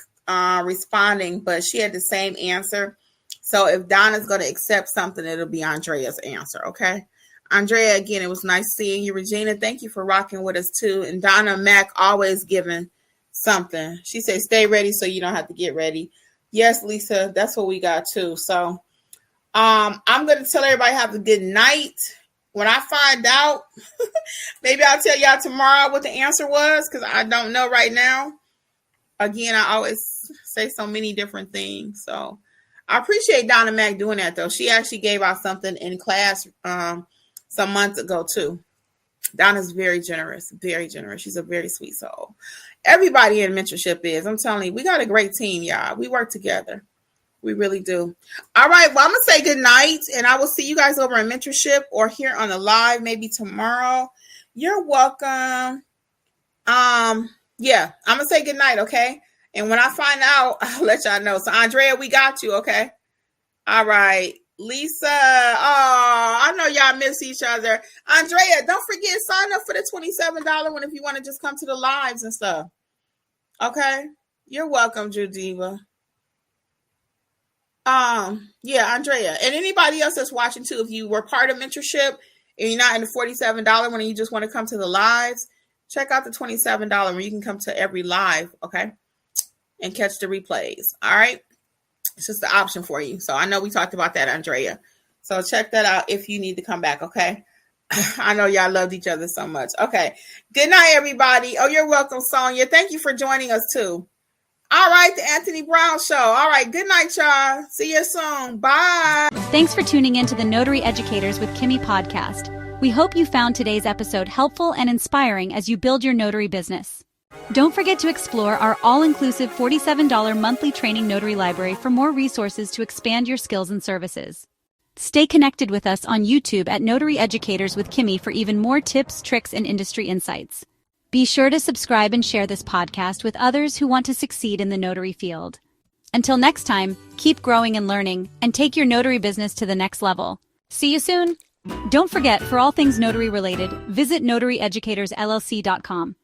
responding, but she had the same answer. So if Donna's going to accept something, it'll be Andrea's answer. Okay. Andrea, again, it was nice seeing you. Regina, thank you for rocking with us too. And Donna Mac always giving something. She said, stay ready so you don't have to get ready. Yes, Lisa, that's what we got too. So I'm going to tell everybody have a good night. When I find out, maybe I'll tell y'all tomorrow what the answer was because I don't know right now. Again, I always say so many different things. So I appreciate Donna Mac doing that, though. She actually gave out something in class some months ago, too. Donna's very generous, very generous. She's a very sweet soul. Everybody in mentorship is. I'm telling you, we got a great team, y'all. We work together. We really do. All right. Well, I'm going to say good night, and I will see you guys over in mentorship or here on the live maybe tomorrow. You're welcome. Yeah, I'm going to say good night, okay? And when I find out, I'll let y'all know. So, Andrea, we got you, okay? All right. Lisa, I know y'all miss each other. Andrea, don't forget, sign up for the $27 one if you want to just come to the lives and stuff. Okay? You're welcome, Judiva. Yeah, Andrea. And anybody else that's watching, too, if you were part of mentorship and you're not in the $47 one and you just want to come to the lives, check out the $27 where you can come to every live, okay, and catch the replays. All right. It's just the option for you. So I know we talked about that, Andrea. So check that out if you need to come back, okay? I know y'all loved each other so much. Okay. Good night, everybody. Oh, you're welcome, Sonia. Thank you for joining us, too. All right. The Anthony Brown Show. All right. Good night, y'all. See you soon. Bye. Thanks for tuning in to the Notary Educators with Kimmi podcast. We hope you found today's episode helpful and inspiring as you build your notary business. Don't forget to explore our all-inclusive $47 monthly training notary library for more resources to expand your skills and services. Stay connected with us on YouTube at Notary Educators with Kimmi for even more tips, tricks, and industry insights. Be sure to subscribe and share this podcast with others who want to succeed in the notary field. Until next time, keep growing and learning, and take your notary business to the next level. See you soon! Don't forget, for all things notary related, visit notaryeducatorsllc.com.